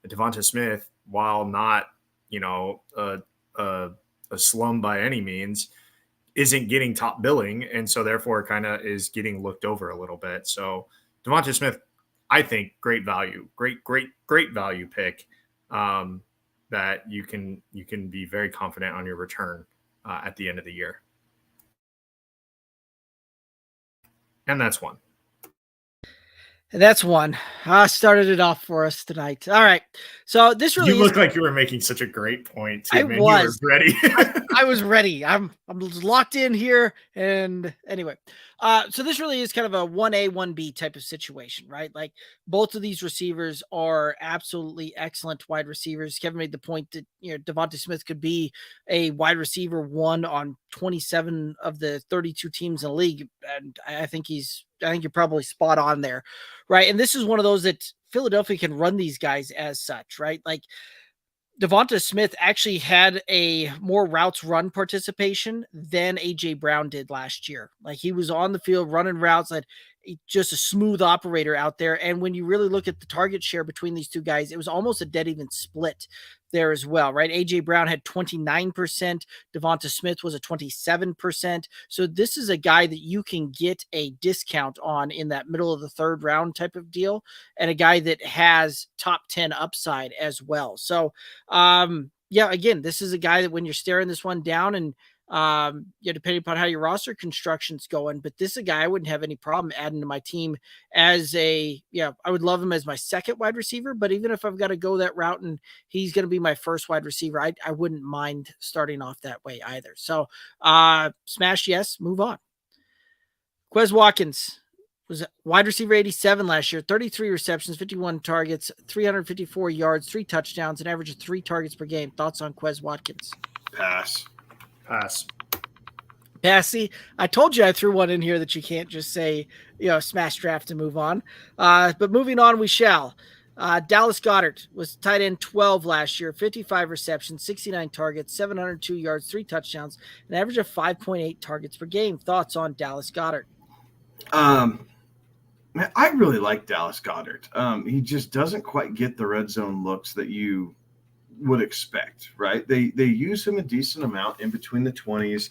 DeVonta Smith, while not, a slum by any means, isn't getting top billing, and so therefore kind of is getting looked over a little bit. So DeVonta Smith, I think, great value, great value pick that you can be very confident on your return at the end of the year. And that's one. And that's one. Started it off for us tonight. All right. So this really look like you were making such a great point too, man. Was. You were ready. I was ready. I'm locked in here. And anyway, so this really is kind of a 1A, 1B type of situation, right? Like both of these receivers are absolutely excellent wide receivers. Kevin made the point that, DeVonta Smith could be a wide receiver 1 on 27 of the 32 teams in the league. And I think you're probably spot on there, right? And this is one of those that Philadelphia can run these guys as such, right? Like DeVonta Smith actually had a more routes run participation than A.J. Brown did last year. Like he was on the field running routes, like just a smooth operator out there. And when you really look at the target share between these two guys, it was almost a dead even split there as well, right? A.J. Brown had 29%. DeVonta Smith was a 27%. So this is a guy that you can get a discount on in that middle of the third round type of deal, and a guy that has top 10 upside as well. So, again, this is a guy that when you're staring this one down and, depending upon how your roster construction's going, but this is a guy I wouldn't have any problem adding to my team as I would love him as my second wide receiver, but even if I've got to go that route and he's going to be my first wide receiver, I wouldn't mind starting off that way either. So, smash yes, move on. Quez Watkins was wide receiver 87 last year, 33 receptions, 51 targets, 354 yards, 3 touchdowns, an average of 3 targets per game. Thoughts on Quez Watkins? Pass. See, I told you I threw one in here that you can't just say, smash draft and move on. But moving on, we shall. Dallas Goedert was tight end 12 last year, 55 receptions, 69 targets, 702 yards, 3 touchdowns, an average of 5.8 targets per game. Thoughts on Dallas Goedert? Man, I really like Dallas Goedert. He just doesn't quite get the red zone looks that you would expect, right? They use him a decent amount in between the 20s,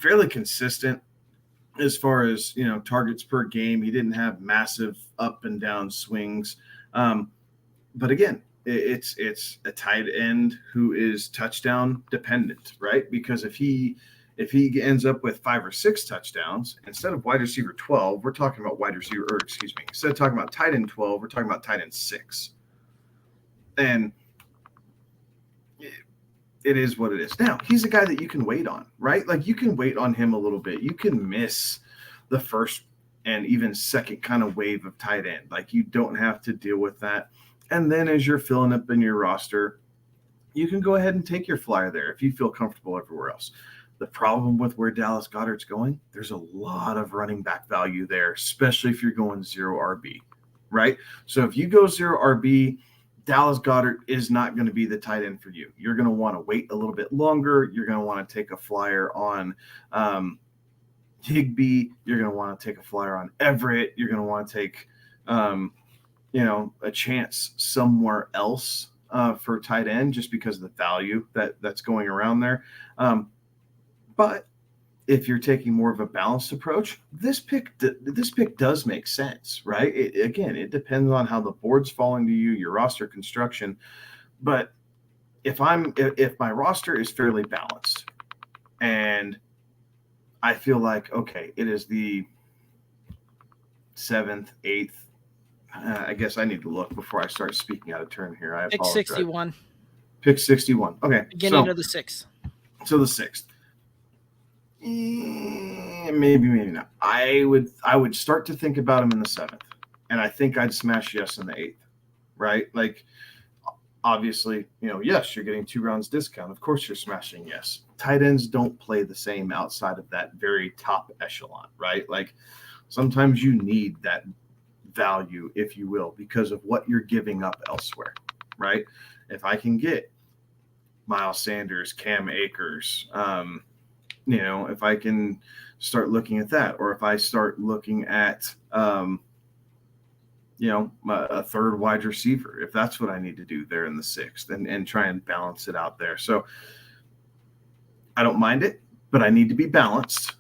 fairly consistent as far as, targets per game. He didn't have massive up and down swings. But again, it's a tight end who is touchdown dependent, right? Because if he ends up with 5 or 6 touchdowns, instead of wide receiver 12, we're talking about instead of talking about tight end 12, we're talking about tight end 6. And it is what it is. Now, he's a guy that you can wait on, right? Like you can wait on him a little bit. You can miss the first and even second kind of wave of tight end. Like you don't have to deal with that. And then as you're filling up in your roster, you can go ahead and take your flyer there if you feel comfortable everywhere else. The problem with where Dallas Goedert's going, there's a lot of running back value there, especially if you're going 0 RB, right? So if you go 0 RB, Dallas Goedert is not going to be the tight end for you. You're going to want to wait a little bit longer. You're going to want to take a flyer on Higbee. You're going to want to take a flyer on Everett. You're going to want to take, a chance somewhere else for tight end just because of the value that's going around there. But if you're taking more of a balanced approach, this pick does make sense, right? It depends on how the board's falling to you, your roster construction. But if my roster is fairly balanced and I feel like, okay, it is the 7th, 8th, I guess I need to look before I start speaking out of turn here. I apologize. Pick 61. Pick 61. Okay. Beginning of the 6th. So the 6th. Maybe not. I would start to think about him in the 7th, and I think I'd smash yes in the 8th, right? Like, obviously, yes, you're getting 2 rounds discount. Of course, you're smashing yes. Tight ends don't play the same outside of that very top echelon, right? Like, sometimes you need that value, if you will, because of what you're giving up elsewhere, right? If I can get Miles Sanders, Cam Akers, if I can start looking at that. Or if I start looking at, a third wide receiver, if that's what I need to do there in the sixth, and try and balance it out there. So I don't mind it, but I need to be balanced,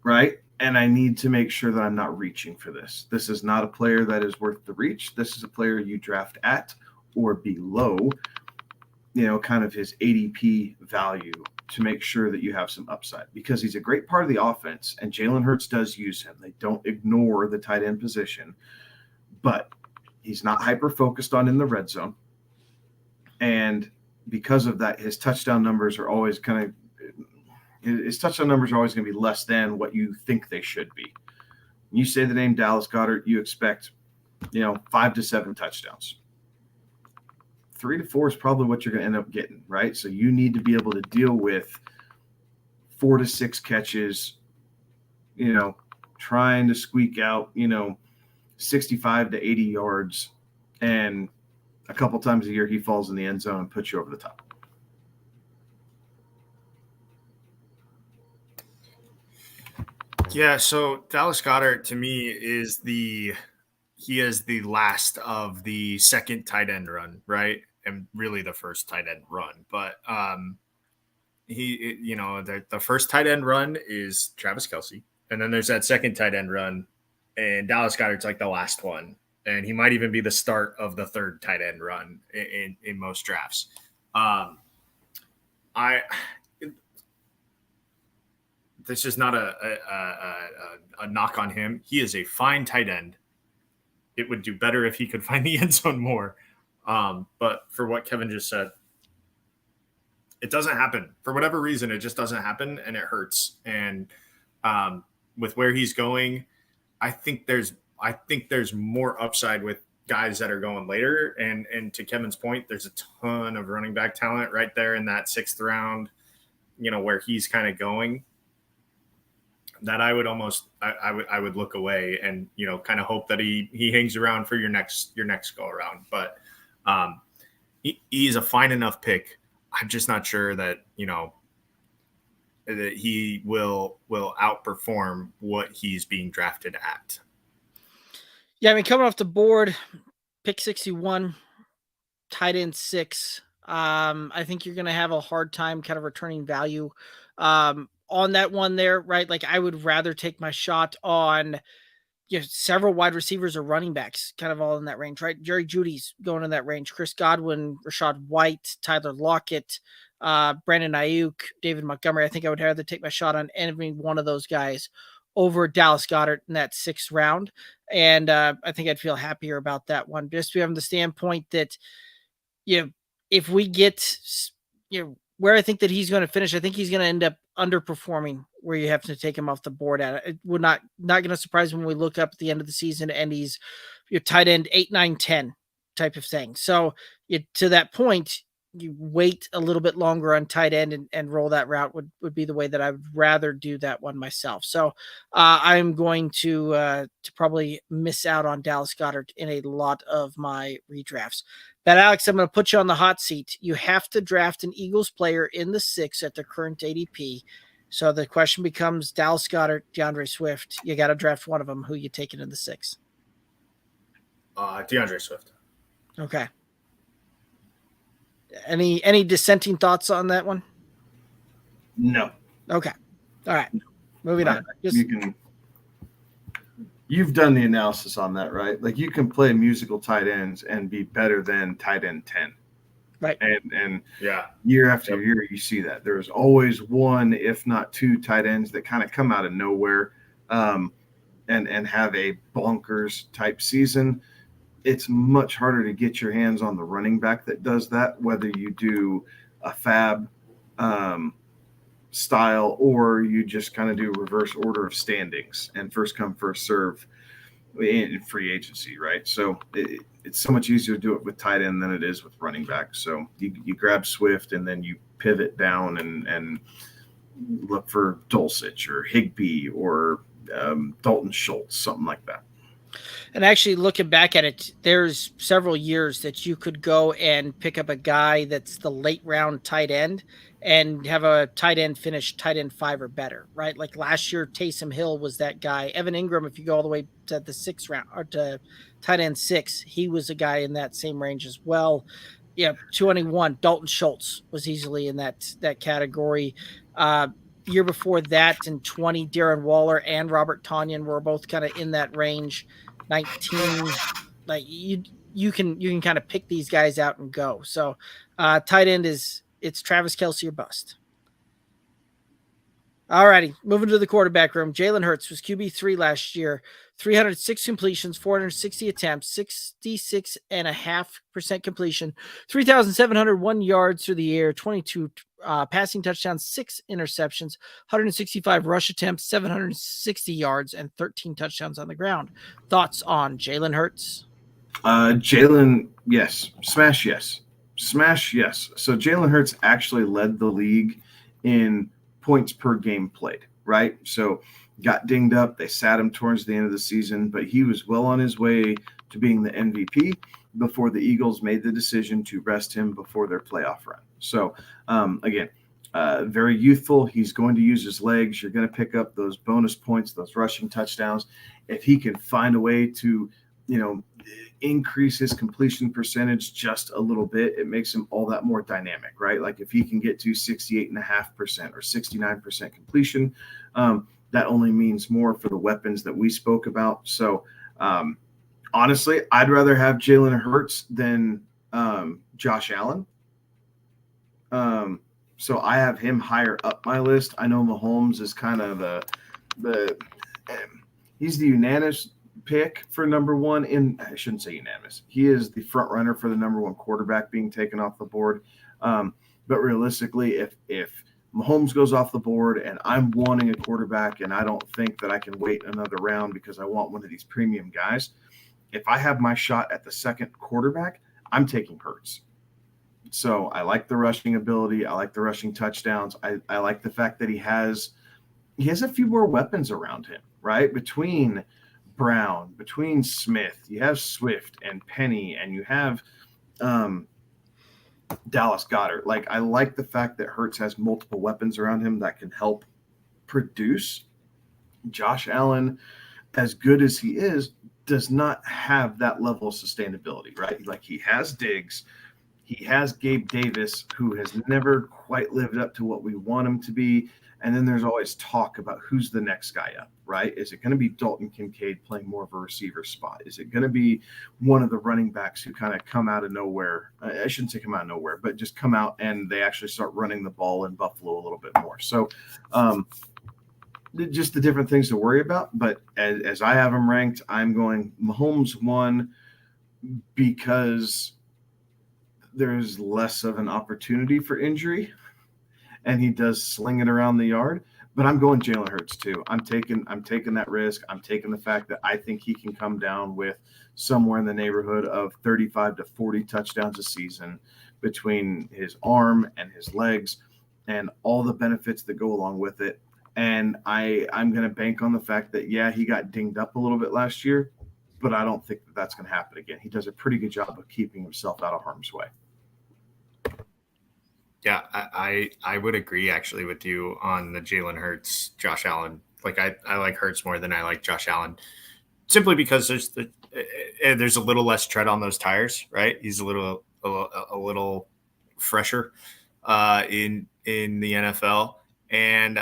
right? And I need to make sure that I'm not reaching for this. This is not a player that is worth the reach. This is a player you draft at or below, kind of his ADP value, to make sure that you have some upside, because he's a great part of the offense, and Jalen Hurts does use him. They don't ignore the tight end position, but he's not hyper-focused on in the red zone. And because of that, his touchdown numbers are always going to be less than what you think they should be. When you say the name Dallas Goedert, you expect, 5 to 7 touchdowns. 3 to 4 is probably what you're going to end up getting, right? So you need to be able to deal with 4 to 6 catches, trying to squeak out, 65 to 80 yards, and a couple times a year he falls in the end zone and puts you over the top. Yeah, so Dallas Goedert to me is the last of the second tight end run, right? And really the first tight end run. But the first tight end run is Travis Kelce, and then there's that second tight end run, and Dallas Goedert's like the last one, and he might even be the start of the third tight end run in most drafts. This is not a knock on him. He is a fine tight end. It would do better if he could find the end zone more. But for what Kevin just said, it doesn't happen. For whatever reason, it just doesn't happen, and it hurts. And with where he's going, I think there's more upside with guys that are going later. And to Kevin's point, there's a ton of running back talent right there in that 6th round, where he's kind of going, that I would look away and, kind of hope that he hangs around for your next go around. But he's a fine enough pick. I'm just not sure that, that he will outperform what he's being drafted at. Yeah, I mean, coming off the board, pick 61, tight end 6. I think you're going to have a hard time kind of returning value on that one there, right? Like, I would rather take my shot on several wide receivers or running backs, kind of all in that range, right? Jerry Jeudy's going in that range. Chris Godwin, Rashaad White, Tyler Lockett, Brandon Ayuk, David Montgomery. I think I would rather take my shot on any one of those guys over Dallas Goedert in that 6th round. And I think I'd feel happier about that one, just from the standpoint that, if we get, where I think that he's going to finish, I think he's going to end up underperforming where you have to take him off the board at. It would not going to surprise when we look up at the end of the season and he's your tight end 8, 9, 10 type of thing. So to that point, you wait a little bit longer on tight end and roll that route would be the way that I would rather do that one myself. So I'm going to probably miss out on Dallas Goedert in a lot of my redrafts. But Alex, I'm going to put you on the hot seat. You have to draft an Eagles player in the 6th at the current ADP. So the question becomes Dallas Goedert, DeAndre Swift. You got to draft one of them. Who you taking in the 6th? DeAndre Swift. Okay. Any dissenting thoughts on that one? No. Okay. All right. Moving on. You've done the analysis on that, right? Like, you can play musical tight ends and be better than tight end 10. Right. And yeah, year after year, you see that. There's always one, if not 2 tight ends that kind of come out of nowhere and have a bonkers type season. It's much harder to get your hands on the running back that does that, whether you do a fab style or you just kind of do reverse order of standings and first come, first serve in free agency, right? So it's so much easier to do it with tight end than it is with running back. So you grab Swift and then you pivot down and look for Dulcich or Higbee or Dalton Schultz, something like that. And actually looking back at it, there's several years that you could go and pick up a guy that's the late round tight end and have a tight end finish tight end 5 or better, right? Like last year, Taysom Hill was that guy. Evan Ingram, if you go all the way to the 6th round or to tight end 6, he was a guy in that same range as well. Yeah, 21, Dalton Schultz was easily in that category. Year before that in 20, Darren Waller and Robert Tonyan were both kind of in that range. 19, like you can kind of pick these guys out and go. So tight end it's Travis Kelce or bust. All righty, moving to the quarterback room. Jalen Hurts was QB3 last year, 306 completions, 460 attempts, 66.5% completion, 3,701 yards through the air, 22 passing touchdowns, 6 interceptions, 165 rush attempts, 760 yards, and 13 touchdowns on the ground. Thoughts on Jalen Hurts? Jalen, yes. Smash, yes. Smash, yes. So Jalen Hurts actually led the league in points per game played, right? So got dinged up. They sat him towards the end of the season, but he was well on his way to being the MVP before the Eagles made the decision to rest him before their playoff run. So again, very youthful. He's going to use his legs. You're going to pick up those bonus points, those rushing touchdowns. If he can find a way to, increase his completion percentage just a little bit, it makes him all that more dynamic, right? Like if he can get to 68.5% or 69% completion, that only means more for the weapons that we spoke about. So honestly, I'd rather have Jalen Hurts than Josh Allen. So I have him higher up my list. I know Mahomes is kind of he's the unanimous pick for number one I shouldn't say unanimous. He is the front runner for the number one quarterback being taken off the board. But realistically, if Mahomes goes off the board and I'm wanting a quarterback and I don't think that I can wait another round because I want one of these premium guys, if I have my shot at the second quarterback, I'm taking Hurts. So I like the rushing ability. I like the rushing touchdowns. I like the fact that he has a few more weapons around him, right? Between Brown, between Smith, you have Swift and Penny, and you have Dallas Goedert. Like, I like the fact that Hurts has multiple weapons around him that can help produce. Josh Allen, as good as he is, does not have that level of sustainability, right? Like, he has Diggs, he has Gabe Davis, who has never quite lived up to what we want him to be. And then there's always talk about who's the next guy up, right? Is it going to be Dalton Kincaid playing more of a receiver spot? Is it going to be one of the running backs who kind of come out of nowhere? I shouldn't say come out of nowhere, but just come out and they actually start running the ball in Buffalo a little bit more. So just the different things to worry about. But as I have him ranked, I'm going Mahomes 1 because there's less of an opportunity for injury. And he does sling it around the yard, but I'm going Jalen Hurts too. I'm taking that risk. I'm taking the fact that I think he can come down with somewhere in the neighborhood of 35 to 40 touchdowns a season between his arm and his legs and all the benefits that go along with it. And I'm going to bank on the fact that, yeah, he got dinged up a little bit last year, but I don't think that that's going to happen again. He does a pretty good job of keeping himself out of harm's way. Yeah, I would agree actually with you on the Jalen Hurts, Josh Allen. Like I like Hurts more than I like Josh Allen, simply because there's a little less tread on those tires, right? He's a little fresher in the NFL, and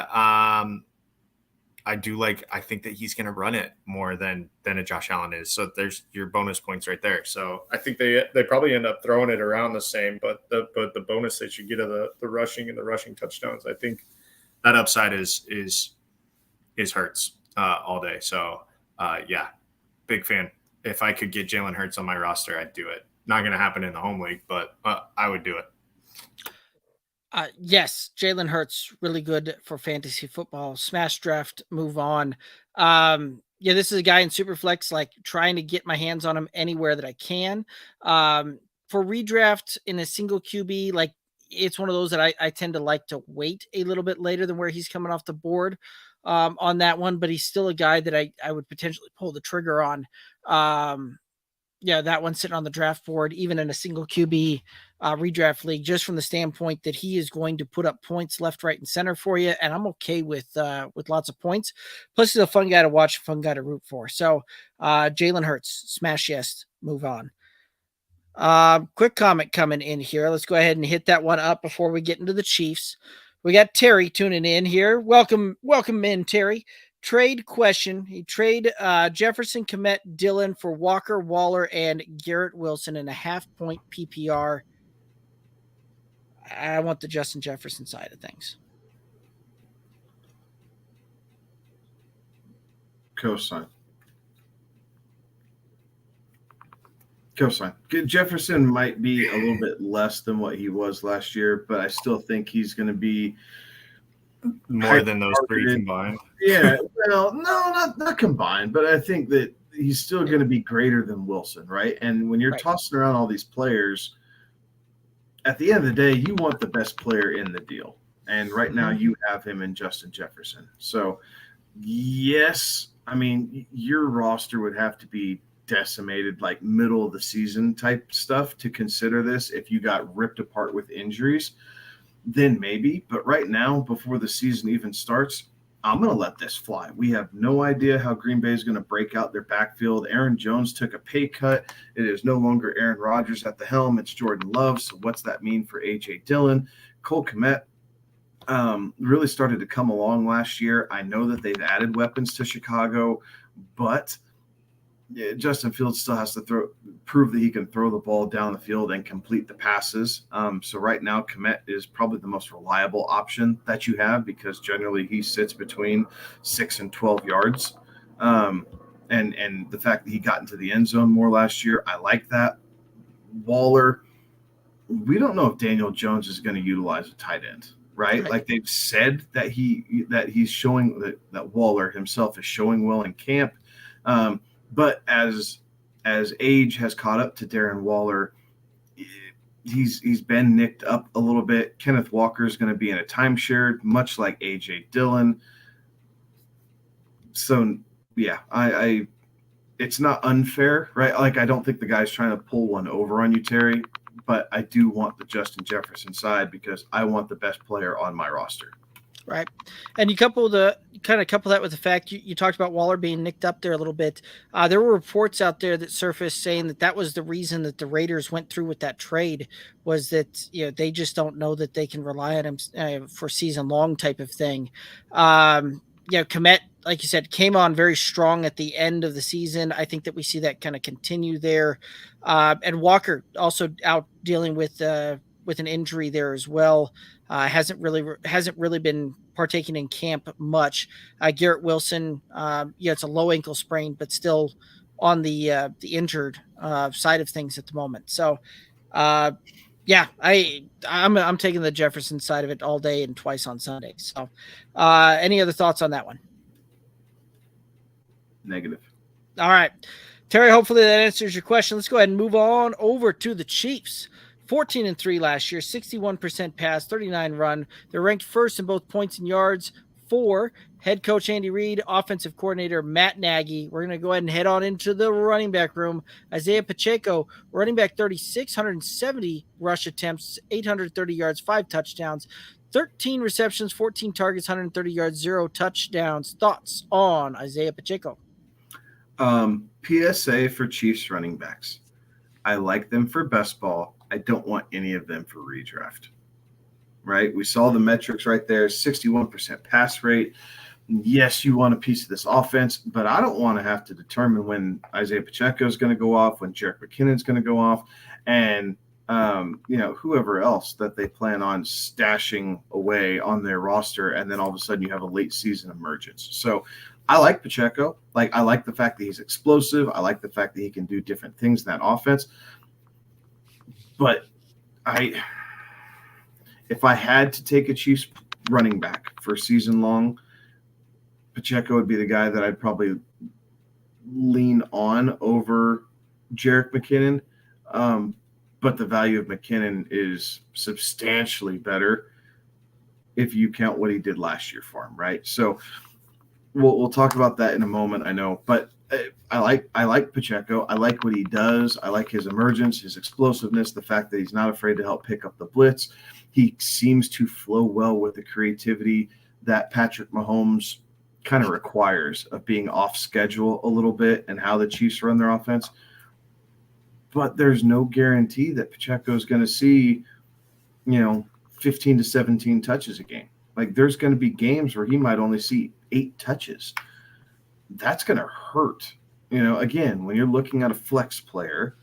I think that he's going to run it more than a Josh Allen is. So there's your bonus points right there. So I think they probably end up throwing it around the same, but the bonus that you get of the rushing and the rushing touchdowns, I think that upside is Hurts all day. So yeah, big fan. If I could get Jalen Hurts on my roster, I'd do it. Not going to happen in the home league, but I would do it. Yes, Jalen Hurts, really good for fantasy football. Smash draft, move on. Yeah, this is a guy in Superflex, like trying to get my hands on him anywhere that I can. For redraft in a single QB, like it's one of those that I tend to like to wait a little bit later than where he's coming off the board. on that one, but he's still a guy that I would potentially pull the trigger on. That one's sitting on the draft board, even in a single QB redraft league, just from the standpoint that he is going to put up points left, right, and center for you. And I'm okay with lots of points. Plus, he's a fun guy to watch, fun guy to root for. So Jalen Hurts, smash yes, move on. Quick comment coming in here. Let's go ahead and hit that one up before we get into the Chiefs. We got Terry tuning in here. Welcome in, Terry. Trade question. He trade Jefferson, Kmet, Dillon for Walker, Waller, and Garrett Wilson in a half-point PPR. I want the Justin Jefferson side of things. Cosign. Jefferson might be a little bit less than what he was last year, but I still think he's going to be more than those three combined. Yeah, well, no, not combined, but I think that he's still going to be greater than Wilson, right? And when you're tossing around all these players, at the end of the day, you want the best player in the deal. And right now you have him in Justin Jefferson. So, yes, I mean, your roster would have to be decimated, like middle of the season type stuff to consider this. If you got ripped apart with injuries, then maybe. But right now, before the season even starts, I'm going to let this fly. We have no idea how Green Bay is going to break out their backfield. Aaron Jones took a pay cut. It is no longer Aaron Rodgers at the helm. It's Jordan Love. So what's that mean for A.J. Dillon? Cole Kmet really started to come along last year. I know that they've added weapons to Chicago, but Justin Fields still has to prove that he can throw the ball down the field and complete the passes. So right now, Kmet is probably the most reliable option that you have because generally he sits between 6 and 12 yards. And the fact that he got into the end zone more last year, I like that. Waller, we don't know if Daniel Jones is going to utilize a tight end, right? Like they've said that he's showing that Waller himself is showing well in camp. But as age has caught up to Darren Waller, he's been nicked up a little bit. Kenneth Walker is going to be in a timeshare, much like A.J. Dillon. So, yeah, it's not unfair, right? Like, I don't think the guy's trying to pull one over on you, Terry, but I do want the Justin Jefferson side because I want the best player on my roster. Right. And you couple that with the fact you talked about Waller being nicked up there a little bit. There were reports out there that surfaced saying that was the reason that the Raiders went through with that trade was that, they just don't know that they can rely on him for season long type of thing. Kmet, like you said, came on very strong at the end of the season. I think that we see that kind of continue there. And Walker also out dealing with an injury there as well. Hasn't really been partaking in camp much. Garrett Wilson, it's a low ankle sprain, but still on the injured side of things at the moment. So, I'm taking the Jefferson side of it all day and twice on Sunday. So, any other thoughts on that one? Negative. All right, Terry. Hopefully that answers your question. Let's go ahead and move on over to the Chiefs. 14-3 last year, 61% pass, 39 run. They're ranked first in both points and yards. 4, head coach Andy Reid, offensive coordinator Matt Nagy. We're going to go ahead and head on into the running back room. Isaiah Pacheco, running back 36, 170 rush attempts, 830 yards, 5 touchdowns, 13 receptions, 14 targets, 130 yards, 0 touchdowns. Thoughts on Isaiah Pacheco? PSA for Chiefs running backs. I like them for best ball. I don't want any of them for redraft, right? We saw the metrics right there, 61% pass rate. Yes, you want a piece of this offense, but I don't want to have to determine when Isaiah Pacheco is going to go off, when Jerick McKinnon is going to go off, and whoever else that they plan on stashing away on their roster, and then all of a sudden you have a late season emergence. So I like Pacheco. I like the fact that he's explosive. I like the fact that he can do different things in that offense. But if I had to take a Chiefs running back for season long, Pacheco would be the guy that I'd probably lean on over Jerick McKinnon. But the value of McKinnon is substantially better if you count what he did last year for him, right? So we'll talk about that in a moment, I know, but I like Pacheco. I like what he does. I like his emergence, his explosiveness, the fact that he's not afraid to help pick up the blitz. He seems to flow well with the creativity that Patrick Mahomes kind of requires of being off schedule a little bit and how the Chiefs run their offense. But there's no guarantee that Pacheco is going to see, 15 to 17 touches a game. Like, there's going to be games where he might only see 8 touches. That's going to hurt. Again, when you're looking at a flex player,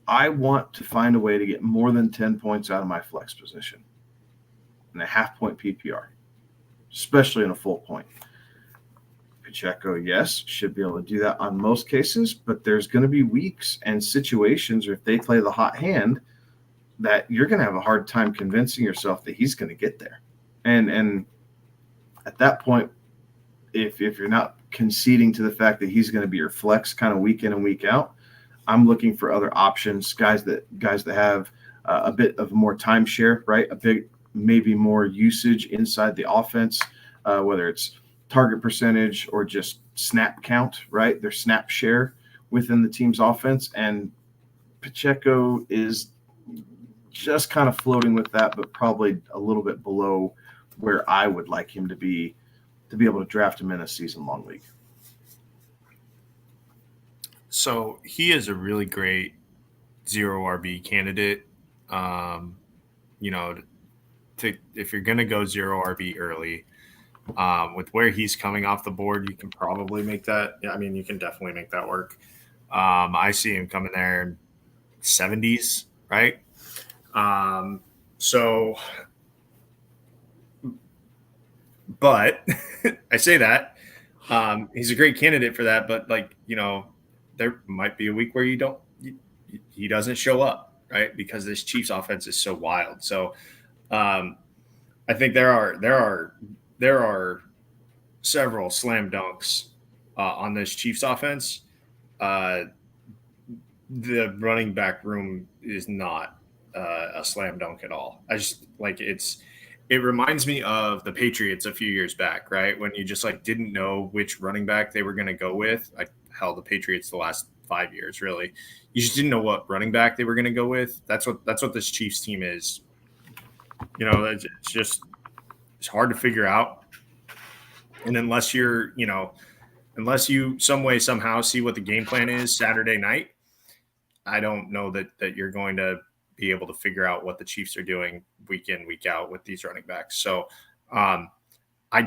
I want to find a way to get more than 10 points out of my flex position in a half-point PPR, especially in a full point. Pacheco, yes, should be able to do that on most cases, but there's going to be weeks and situations, or if they play the hot hand, that you're going to have a hard time convincing yourself that he's going to get there. And at that point, if you're not conceding to the fact that he's going to be your flex kind of week in and week out, I'm looking for other options, guys that have a bit of more timeshare, right? A bit maybe more usage inside the offense, whether it's target percentage or just snap count, right? Their snap share within the team's offense. And Pacheco is just kind of floating with that, but probably a little bit below where I would like him to be able to draft him in a season-long league. So he is a really great zero RB candidate. If you're going to go zero RB early, with where he's coming off the board, you can probably make that. I mean, you can definitely make that work. I see him coming there in 70s, right? But I say that he's a great candidate for that. But there might be a week where he doesn't show up, right? Because this Chiefs offense is so wild. So I think there are several slam dunks on this Chiefs offense. The running back room is not a slam dunk at all. It reminds me of the Patriots a few years back, right? When you just didn't know which running back they were going to go with. The Patriots the last 5 years, really. You just didn't know what running back they were going to go with. That's what this Chiefs team is. It's hard to figure out. And unless you some way, somehow see what the game plan is Saturday night, I don't know that you're going to be able to figure out what the Chiefs are doing week in, week out with these running backs. So I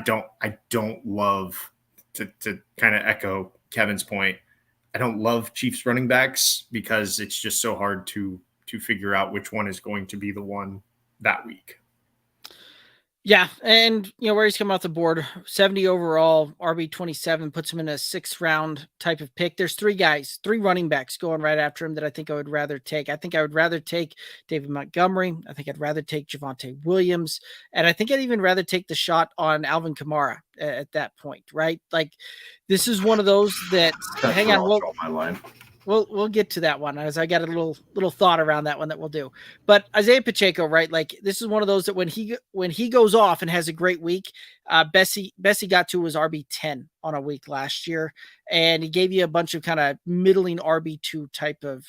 don't love to kind of echo Kevin's point. I don't love Chiefs running backs because it's just so hard to figure out which one is going to be the one that week. Yeah, and where he's come off the board, 70 overall, RB27 puts him in a 6th round type of pick. There's 3 running backs going right after him that I think I would rather take. I think I would rather take David Montgomery. I think I'd rather take Javonte Williams, and I think I'd even rather take the shot on Alvin Kamara at that point, right? This is one of those that hang on, my line. We'll get to that one, as I got a little thought around that one that we'll do. But Isaiah Pacheco, right? This is one of those that when he goes off and has a great week, Bessie got to his RB10 on a week last year, and he gave you a bunch of kind of middling RB2 type of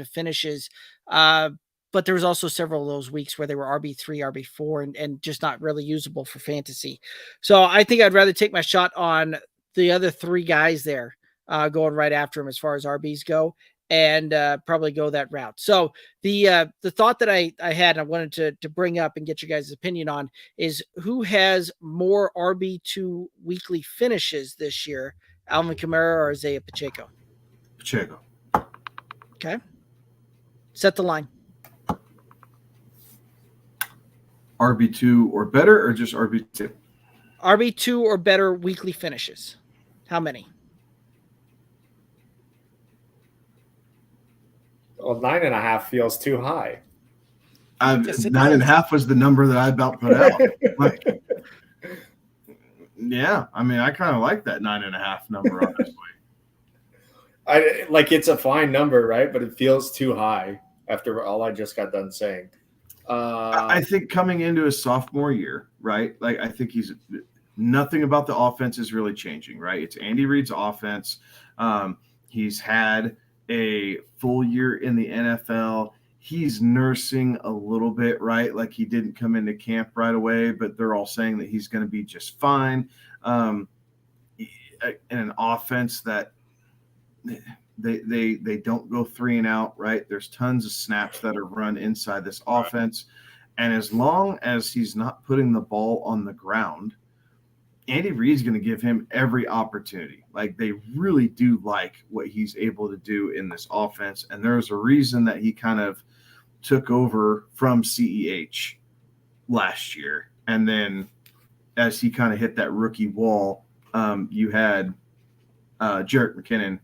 finishes. But there was also several of those weeks where they were RB3, RB4, and just not really usable for fantasy. So I think I'd rather take my shot on the other 3 guys there. Going right after him as far as RBs go, and probably go that route. So the thought that I had, and I wanted to bring up and get your guys' opinion on, is who has more RB2 weekly finishes this year, Alvin Kamara or Isaiah Pacheco? Pacheco. Okay. Set the line. RB2 or better, or just RB2? RB2 or better weekly finishes. How many? Well, 9.5 feels too high. 9.5 was the number that I about put out. Yeah, I mean, I kind of like that 9.5 number, honestly. It's a fine number, right? But it feels too high after all I just got done saying. I think coming into his sophomore year, right? I think he's nothing about the offense is really changing, right? It's Andy Reid's offense. He's had a full year in the NFL. He's nursing a little bit, right? Like he didn't come into camp right away, but they're all saying that he's going to be just fine. In an offense that they don't go 3 and out, right? There's tons of snaps that are run inside this offense. And as long as he's not putting the ball on the ground, Andy Reid's going to give him every opportunity. Like they really do like what he's able to do in this offense. And there's a reason that he kind of took over from CEH last year. And then as he kind of hit that rookie wall, you had Jerick McKinnon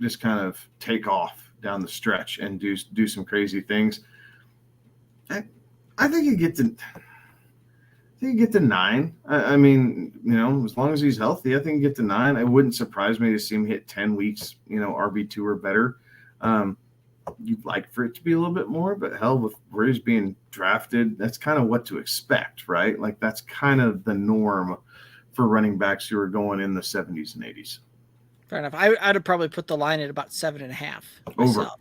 just kind of take off down the stretch and do some crazy things. I think you get to 9. I mean, as long as he's healthy, I think you get to 9. It wouldn't surprise me to see him hit 10 weeks, RB2 or better. You'd like for it to be a little bit more, but hell, with where he's being drafted, that's kind of what to expect, right? Like that's kind of the norm for running backs who are going in the 70s and 80s. Fair enough. I'd have probably put the line at about 7.5 myself.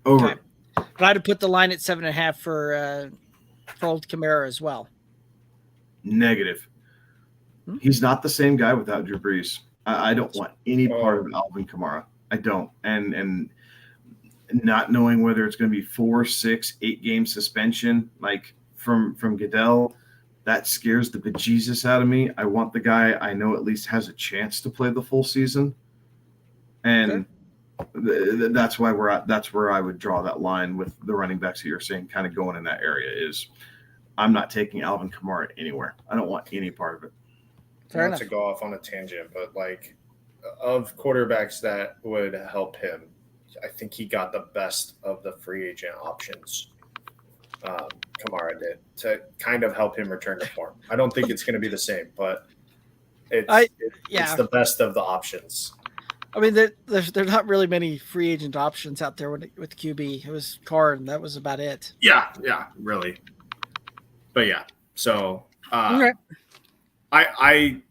Over. Okay. But I'd have put the line at 7.5 for old Kamara as well. Negative. He's not the same guy without Drew Brees. I don't want any part of Alvin Kamara. I don't. And not knowing whether it's going to be 4, 6, 8 game suspension, like from Goodell, that scares the bejesus out of me. I want the guy I know at least has a chance to play the full season. And that's why that's where I would draw that line with the running backs that you're saying kind of going in that area is I'm not taking Alvin Kamara anywhere. I don't want any part of it. Fair enough. To go off on a tangent, but like of quarterbacks that would help him, I think he got the best of the free agent options. Kamara did to kind of help him return to form. I don't think it's going to be the same, but it's the best of the options. I mean, there's not really many free agent options out there with QB. It was Carr, and that was about it. Yeah, really. But yeah, so okay. I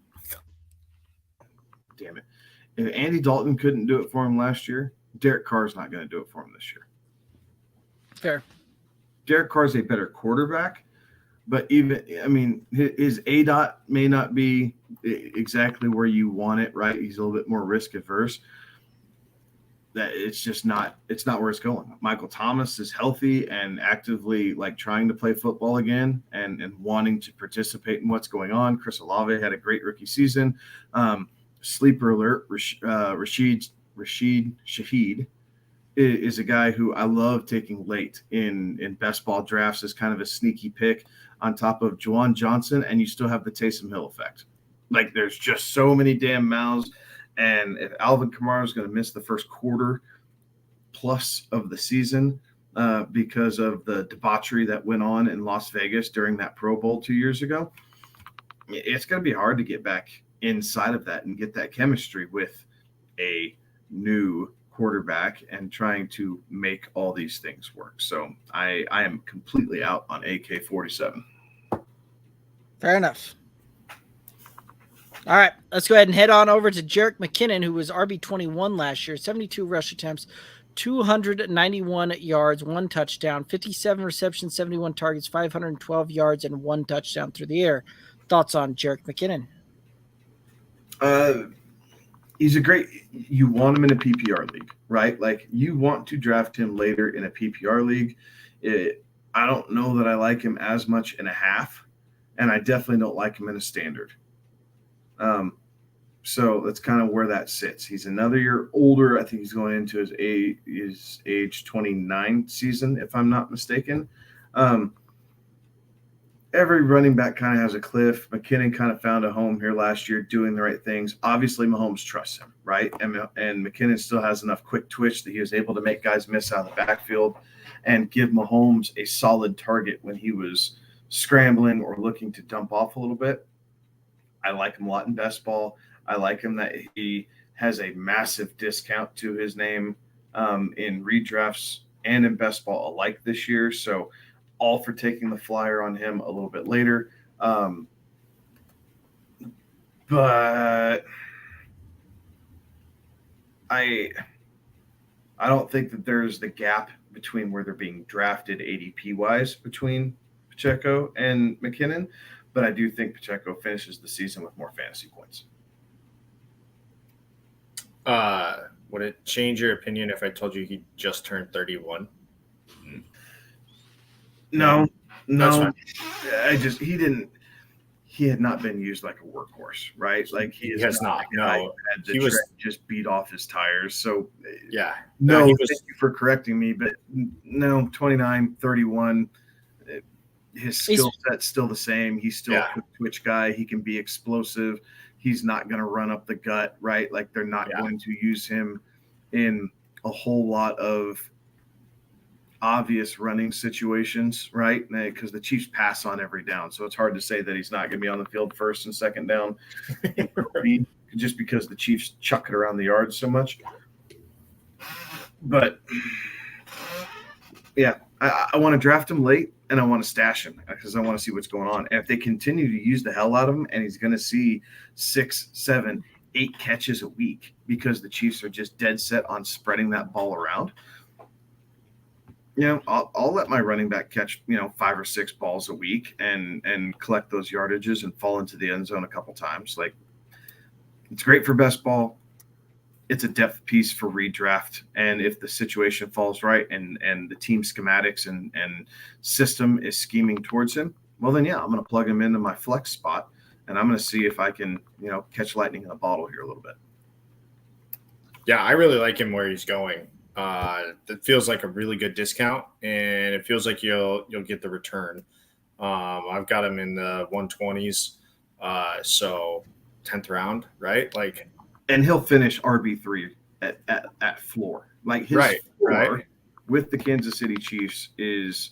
damn it. If Andy Dalton couldn't do it for him last year, Derek Carr's not going to do it for him this year. Fair. Derek Carr's a better quarterback, but his ADOT may not be exactly where you want it, right? He's a little bit more risk averse. That it's not where it's going. Michael Thomas is healthy and actively like trying to play football again and wanting to participate in what's going on. Chris Olave had a great rookie season. Sleeper alert, Rashid Shaheed is a guy who I love taking late in best ball drafts as kind of a sneaky pick on top of Juwan Johnson, and you still have the Taysom Hill effect. Like there's just so many damn mouths, and if Alvin Kamara is going to miss the first quarter plus of the season because of the debauchery that went on in Las Vegas during that Pro Bowl 2 years ago, it's going to be hard to get back inside of that and get that chemistry with a new quarterback and trying to make all these things work. So I am completely out on AK-47. Fair enough. All right, let's go ahead and head on over to Jerick McKinnon, who was RB21 last year, 72 rush attempts, 291 yards, 1 touchdown, 57 receptions, 71 targets, 512 yards, and 1 touchdown through the air. Thoughts on Jerick McKinnon? He's you want him in a PPR league, right? Like you want to draft him later in a PPR league. I don't know that I like him as much in a half, and I definitely don't like him in a standard. So that's kind of where that sits. He's another year older. I think he's going into his age 29 season, if I'm not mistaken. Every running back kind of has a cliff. McKinnon kind of found a home here last year doing the right things. Obviously, Mahomes trusts him, right? And McKinnon still has enough quick twitch that he was able to make guys miss out of the backfield and give Mahomes a solid target when he was scrambling or looking to dump off a little bit. I like him a lot in best ball. I like him that he has a massive discount to his name in redrafts and in best ball alike this year. So all for taking the flyer on him a little bit later. But I don't think that there's the gap between where they're being drafted ADP wise between Pacheco and McKinnon, but I do think Pacheco finishes the season with more fantasy points. Would it change your opinion if I told you he just turned 31? No. He had not been used like a workwork's, right? Like he has not. No, had the just beat off his tires. So yeah, thank you for correcting me, but no, 29, 31. His skill set's still the same. He's still a quick twitch guy. He can be explosive. He's not going to run up the gut, right? Like they're not going to use him in a whole lot of obvious running situations, right? Because the Chiefs pass on every down. So it's hard to say that he's not going to be on the field first and second down just because the Chiefs chuck it around the yard so much. But yeah, I want to draft him late and I want to stash him because I want to see what's going on. And if they continue to use the hell out of him and he's going to see 6, 7, 8 catches a week because the Chiefs are just dead set on spreading that ball around, I'll let my running back catch, 5 or 6 balls a week and collect those yardages and fall into the end zone a couple times. Like, it's great for best ball. It's a depth piece for redraft. And if the situation falls right and the team schematics and system is scheming towards him, well, then, I'm going to plug him into my flex spot and I'm going to see if I can, catch lightning in a bottle here a little bit. Yeah, I really like him where he's going. That feels like a really good discount, and it feels like you'll get the return. I've got him in the 120s, so 10th round, right? Like, and he'll finish RB3 at floor. Like his floor with the Kansas City Chiefs is,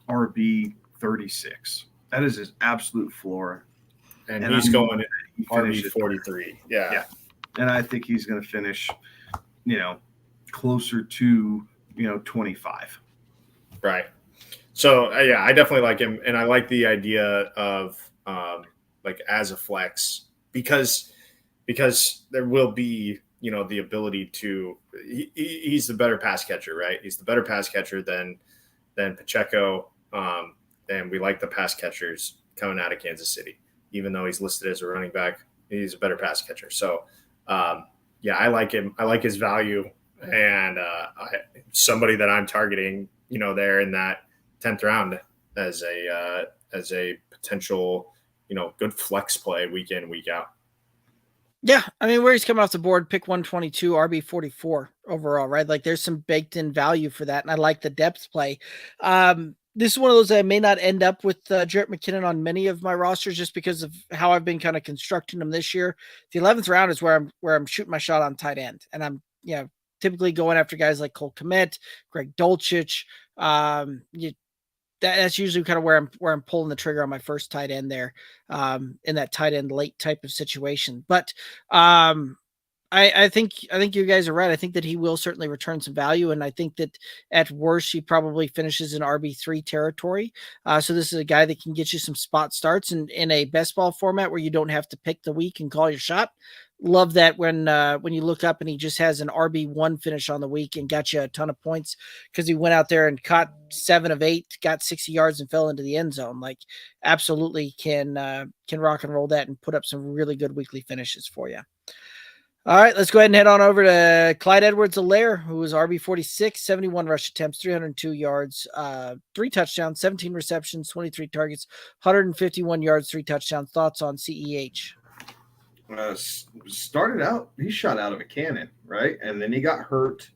RB 36. That is his absolute floor, and he's going RB 43. Yeah, and I think he's going to finish, closer to 25. Right. So I definitely like him, and I like the idea of like as a flex because there will be the ability to he's the better pass catcher, right? He's the better pass catcher than Pacheco, and we like the pass catchers coming out of Kansas City, even though he's listed as a running back. He's a better pass catcher. So I like him. I like his value. And somebody that I'm targeting, there in that 10th round as a potential, good flex play week in, week out. Yeah, I mean, where he's coming off the board, pick 122, RB 44 overall, right? Like there's some baked in value for that, and I like the depth play. This is one of those that I may not end up with Jerick McKinnon on many of my rosters just because of how I've been kind of constructing them this year. The 11th round is where I'm shooting my shot on tight end, and I'm typically going after guys like Cole Kmet, Greg Dulcich. That's usually kind of where I'm pulling the trigger on my first tight end there, in that tight end late type of situation. But I think you guys are right. I think that he will certainly return some value, and I think that at worst he probably finishes in RB3 territory. So this is a guy that can get you some spot starts in a best ball format where you don't have to pick the week and call your shot. Love that when you look up and he just has an RB1 finish on the week and got you a ton of points because he went out there and caught 7 of 8, got 60 yards and fell into the end zone. Like, absolutely can rock and roll that and put up some really good weekly finishes for you. All right, let's go ahead and head on over to Clyde Edwards-Helaire, who was RB 46, 71 rush attempts, 302 yards, 3 touchdowns, 17 receptions, 23 targets, 151 yards, 3 touchdowns. Thoughts on CEH? Started out, he shot out of a cannon, right? And then he got hurt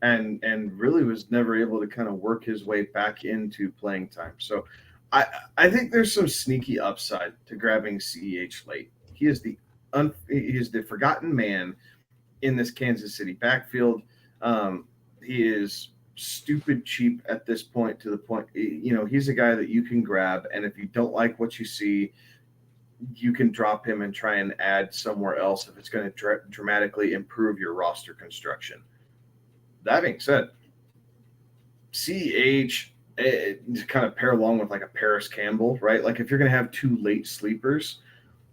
and really was never able to kind of work his way back into playing time. So I think there's some sneaky upside to grabbing CEH late. He is the forgotten man in this Kansas City backfield. He is stupid cheap at this point, to the point, he's a guy that you can grab. And if you don't like what you see, you can drop him and try and add somewhere else if it's going to dramatically improve your roster construction. That being said, CEH kind of pair along with like a Paris Campbell, right? Like if you're going to have 2 late sleepers,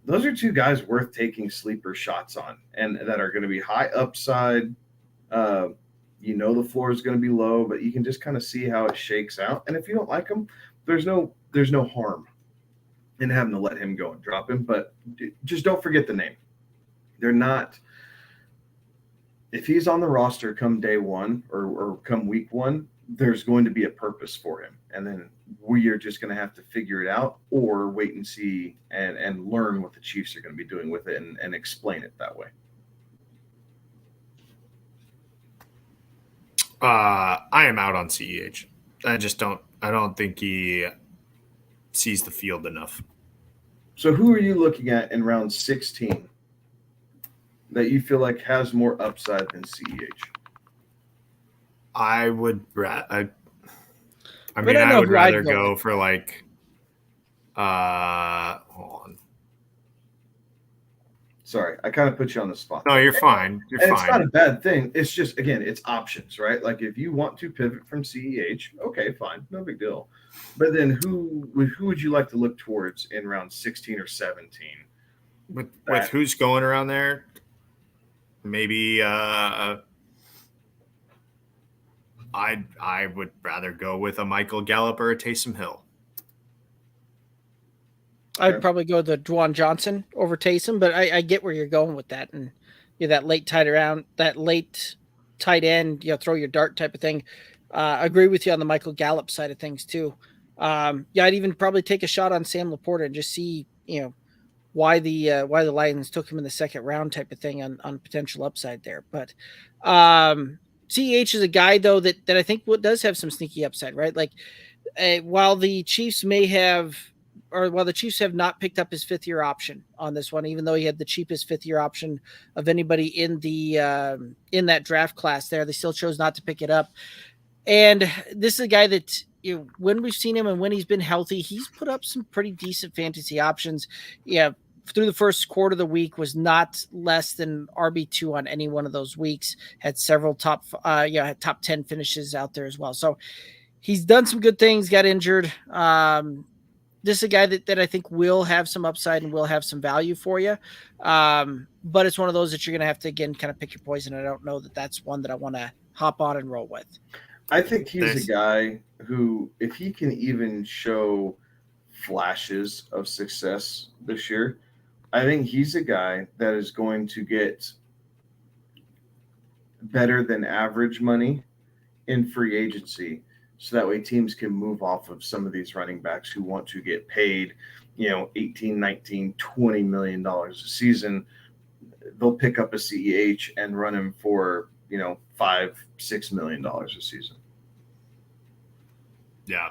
those are two guys worth taking sleeper shots on, and that are going to be high upside. The floor is going to be low, but you can just kind of see how it shakes out. And if you don't like them, there's no harm in having to let him go and drop him. But just don't forget the name. They're not. If he's on the roster come day one or come week one, there's going to be a purpose for him. And then we are just going to have to figure it out or wait and see and learn what the Chiefs are going to be doing with it and explain it that way. I am out on CEH. I don't think he sees the field enough. So who are you looking at in round 16 that you feel like has more upside than CEH? I would rather go for like hold on. Sorry, I kind of put you on the spot. No, you're fine. You're fine. It's not a bad thing. It's just, again, it's options, right? Like if you want to pivot from CEH, okay, fine, no big deal. But then who would you like to look towards in round 16 or 17? With who's going around there? Maybe I would rather go with a Michael Gallup or a Taysom Hill. I'd probably go the Dwan Johnson over Taysom, but I get where you're going with that, and that late tight end, throw your dart type of thing. I agree with you on the Michael Gallup side of things too. I'd even probably take a shot on Sam Laporta and just see why the Lions took him in the second round type of thing on potential upside there. But CEH is a guy though that I think does have some sneaky upside, right? Like while the Chiefs have not picked up his fifth-year option on this one, even though he had the cheapest fifth-year option of anybody in that draft class there, they still chose not to pick it up. And this is a guy that, when we've seen him and when he's been healthy, he's put up some pretty decent fantasy options. Yeah, through the first quarter of the week was not less than RB2 on any one of those weeks. Had several top 10 finishes out there as well. So he's done some good things, got injured. This is a guy that I think will have some upside and will have some value for you. But it's one of those that you're going to have to, again, kind of pick your poison. I don't know that that's one that I want to hop on and roll with. I think he's a guy who, if he can even show flashes of success this year, I think he's a guy that is going to get better than average money in free agency. So that way teams can move off of some of these running backs who want to get paid, $18, $19, $20 million a season. They'll pick up a CEH and run him for, $5-6 million a season. Yeah.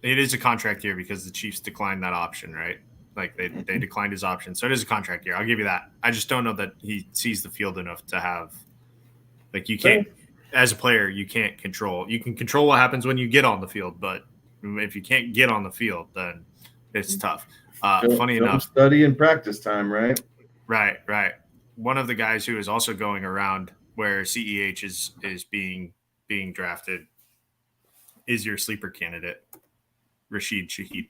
It is a contract year because the Chiefs declined that option, right? Like they declined his option. So it is a contract year. I'll give you that. I just don't know that he sees the field enough to have, like, you can't. As a player, you can't control. You can control what happens when you get on the field, but if you can't get on the field, then it's tough. Funny enough, study and practice time, right? Right. One of the guys who is also going around where CEH is being drafted is your sleeper candidate, Rashaad Shaheed.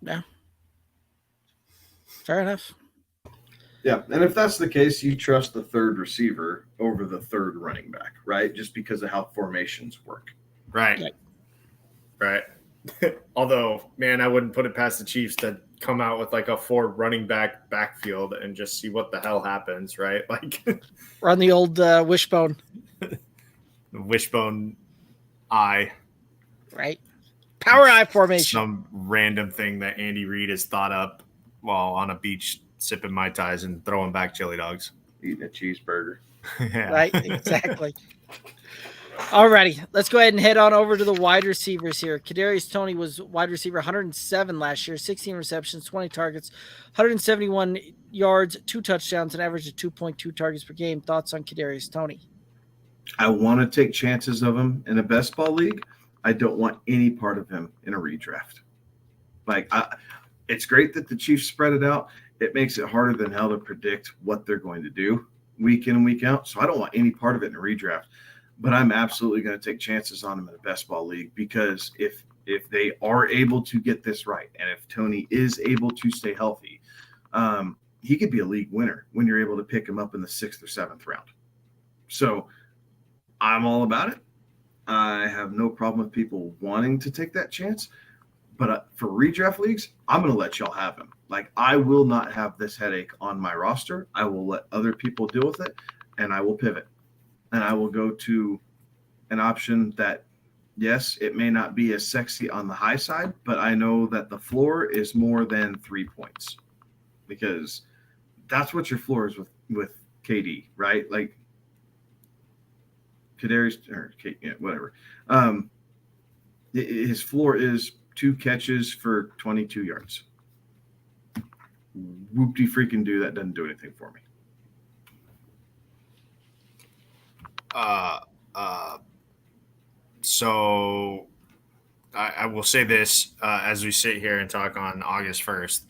Yeah, fair enough. Yeah, and if that's the case, you trust the third receiver over the third running back, right? Just because of how formations work. Right. Although, man, I wouldn't put it past the Chiefs to come out with like a 4 running backfield and just see what the hell happens, right? Like run the old wishbone. The wishbone eye. Right. Power eye formation. Some random thing that Andy Reid has thought up while on a beach sipping Mai Tais and throwing back chili dogs. Eating a cheeseburger. Yeah. Right, exactly. Alrighty, let's go ahead and head on over to the wide receivers here. Kadarius Toney was wide receiver 107 last year, 16 receptions, 20 targets, 171 yards, 2 touchdowns, an average of 2.2 targets per game. Thoughts on Kadarius Toney? I want to take chances of him in a best ball league. I don't want any part of him in a redraft. It's great that the Chiefs spread it out. It makes it harder than hell to predict what they're going to do week in and week out. So I don't want any part of it in a redraft. But I'm absolutely going to take chances on him in a best ball league because if if they are able to get this right, and if Toney is able to stay healthy, he could be a league winner when you're able to pick him up in the 6th or 7th round. So I'm all about it. I have no problem with people wanting to take that chance. But for redraft leagues, I'm going to let y'all have him. Like, I will not have this headache on my roster. I will let other people deal with it, and I will pivot. And I will go to an option that, yes, it may not be as sexy on the high side, but I know that the floor is more than 3 points, because that's what your floor is with KD, right? Like Kadarius or whatever. His floor is 2 catches for 22 yards. Whoopty freaking do, that doesn't do anything for me. So I will say this as we sit here and talk on August 1st.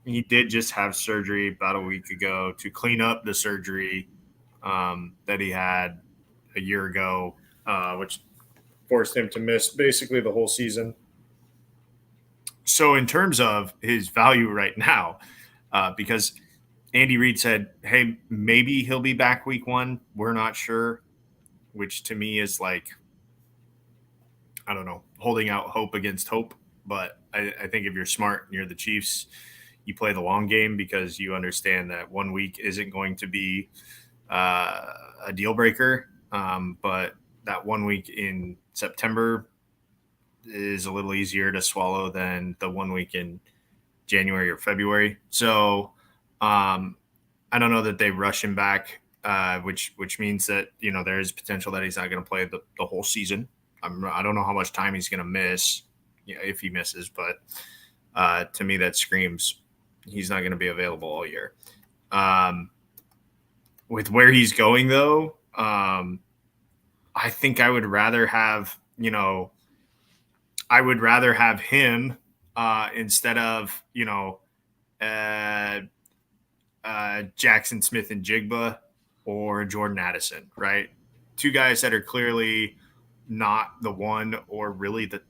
He did just have surgery about a week ago to clean up the surgery that he had a year ago, which forced him to miss basically the whole season. So in terms of his value right now, because Andy Reid said, hey, maybe he'll be back week 1. We're not sure, which to me is like, I don't know, holding out hope against hope. But I think if you're smart and you're the Chiefs, you play the long game, because you understand that 1 week isn't going to be a deal breaker. But that 1 week in September is a little easier to swallow than the 1 week in January or February. So I don't know that they rush him back, which means that, there is potential that he's not going to play the whole season. I don't know how much time he's going to miss, if he misses, but to me that screams he's not going to be available all year. With where he's going, though, I think I would rather have, him instead of, Jackson Smith and Jigba or Jordan Addison, right? 2 guys that are clearly not the one, or really the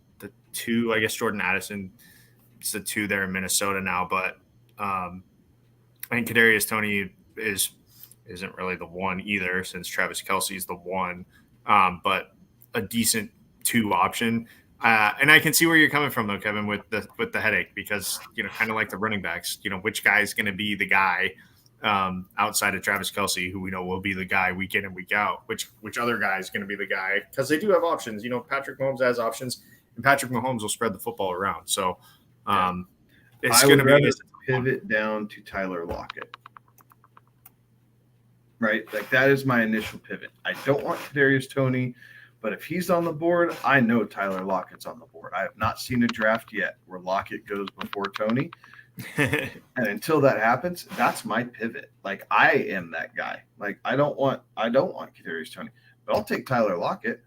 2. I guess Jordan Addison is the 2 there in Minnesota now, but I think Kadarius Toney isn't really the 1 either, since Travis Kelce is the 1, but a decent 2 option. And I can see where you're coming from, though, Kevin, with the headache, because, kind of like the running backs, which guy is going to be the guy outside of Travis Kelce, who we know will be the guy week in and week out, which other guy is going to be the guy, because they do have options. Patrick Mahomes has options, and Patrick Mahomes will spread the football around. So it's going to be pivot down to Tyler Lockett. Right? Like, that is my initial pivot. I don't want Kadarius Toney, but if he's on the board, I know Tyler Lockett's on the board. I have not seen a draft yet where Lockett goes before Toney. And until that happens, that's my pivot. Like, I am that guy. Like, I don't want Kadarius Toney, but I'll take Tyler Lockett,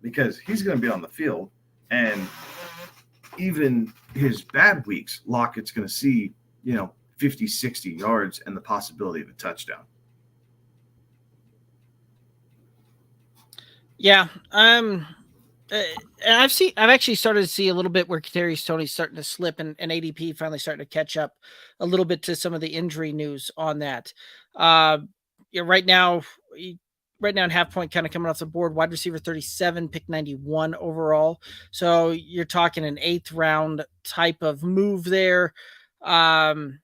because he's going to be on the field, and even his bad weeks, Lockett's going to see, 50, 60 yards and the possibility of a touchdown. Yeah. And I've actually started to see a little bit where Kadarius Toney's starting to slip, and ADP finally starting to catch up a little bit to some of the injury news on that. Right now in half point, kind of coming off the board, wide receiver 37, pick 91 overall. So you're talking an 8th round type of move there. 8th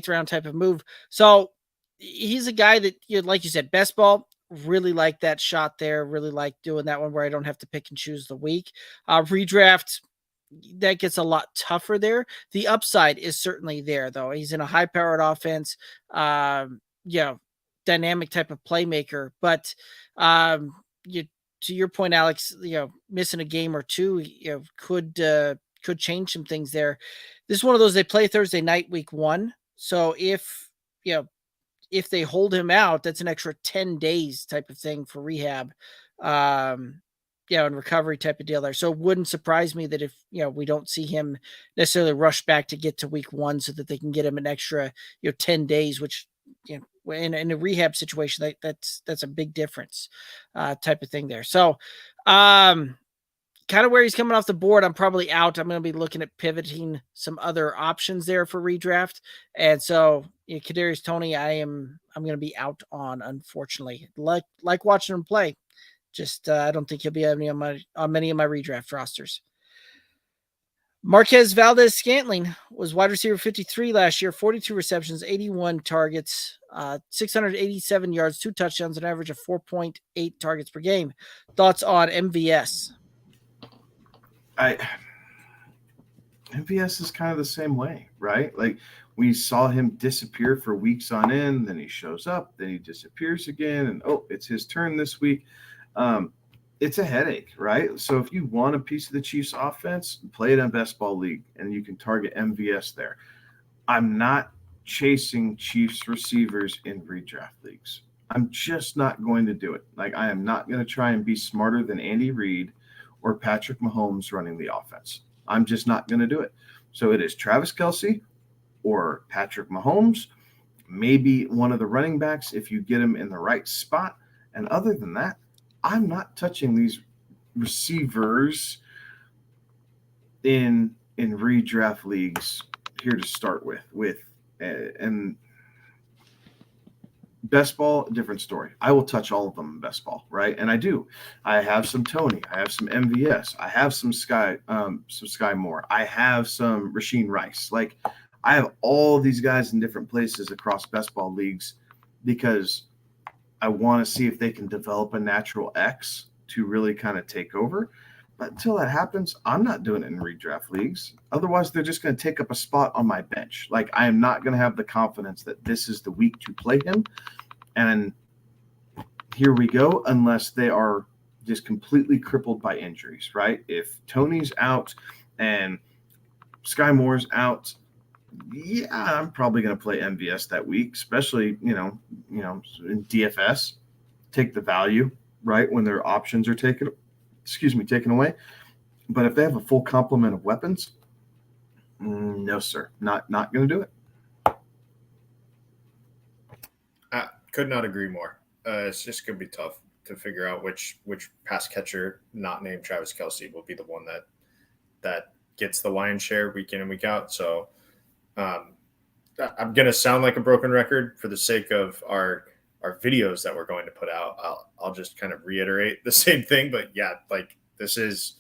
round type of move. So he's a guy that, like you said, best ball. Really like that shot there. Really like doing that one where I don't have to pick and choose the week. Redraft, that gets a lot tougher there. The upside is certainly there, though. He's in a high-powered offense. Dynamic type of playmaker. But to your point, Alex, missing a game or 2, could change some things there. This is one of those, they play Thursday night, week 1. So if they hold him out, that's an extra 10 days type of thing for rehab, and recovery type of deal there. So it wouldn't surprise me that if, we don't see him necessarily rush back to get to week 1 so that they can get him an extra, 10 days, which, in a rehab situation, that's a big difference, type of thing there. So, kind of where he's coming off the board, I'm probably out. I'm going to be looking at pivoting some other options there for redraft. And so, Kadarius Toney, I'm going to be out on, unfortunately. Like watching him play. Just I don't think he'll be on many of my redraft rosters. Marquez Valdes-Scantling was wide receiver 53 last year, 42 receptions, 81 targets, 687 yards, 2 touchdowns, an average of 4.8 targets per game. Thoughts on MVS? MVS is kind of the same way, right? Like we saw him disappear for weeks on end, then he shows up, then he disappears again, and it's his turn this week. It's a headache, right? So if you want a piece of the Chiefs offense, play it in Best Ball League, and you can target MVS there. I'm not chasing Chiefs receivers in redraft leagues. I'm just not going to do it. Like I am not going to try and be smarter than Andy Reid or Patrick Mahomes running the offense. I'm just not going to do it. So it is Travis Kelce or Patrick Mahomes, maybe one of the running backs if you get him in the right spot. And other than that, I'm not touching these receivers in redraft leagues here to start with. And Best Ball, different story. I will touch all of them in Best Ball, right? And I do. I have some Toney. I have some MVS. I have some Skyy Moore. I have some Rasheed Rice. Like I have all these guys in different places across Best Ball leagues because I want to see if they can develop a natural X to really kind of take over. But until that happens, I'm not doing it in redraft leagues. Otherwise, they're just going to take up a spot on my bench. Like I am not going to have the confidence that this is the week to play him. And here we go, unless they are just completely crippled by injuries, right? If Toney's out and Skyy Moore's out, yeah, I'm probably going to play MVS that week, especially, in DFS. Take the value, right, when their options are taken away. But if they have a full complement of weapons, no, sir, not going to do it. I could not agree more. It's just going to be tough to figure out which pass catcher not named Travis Kelce will be the one that gets the lion's share week in and week out. So I'm going to sound like a broken record for the sake of our videos that we're going to put out. I'll just kind of reiterate the same thing, but yeah, like it's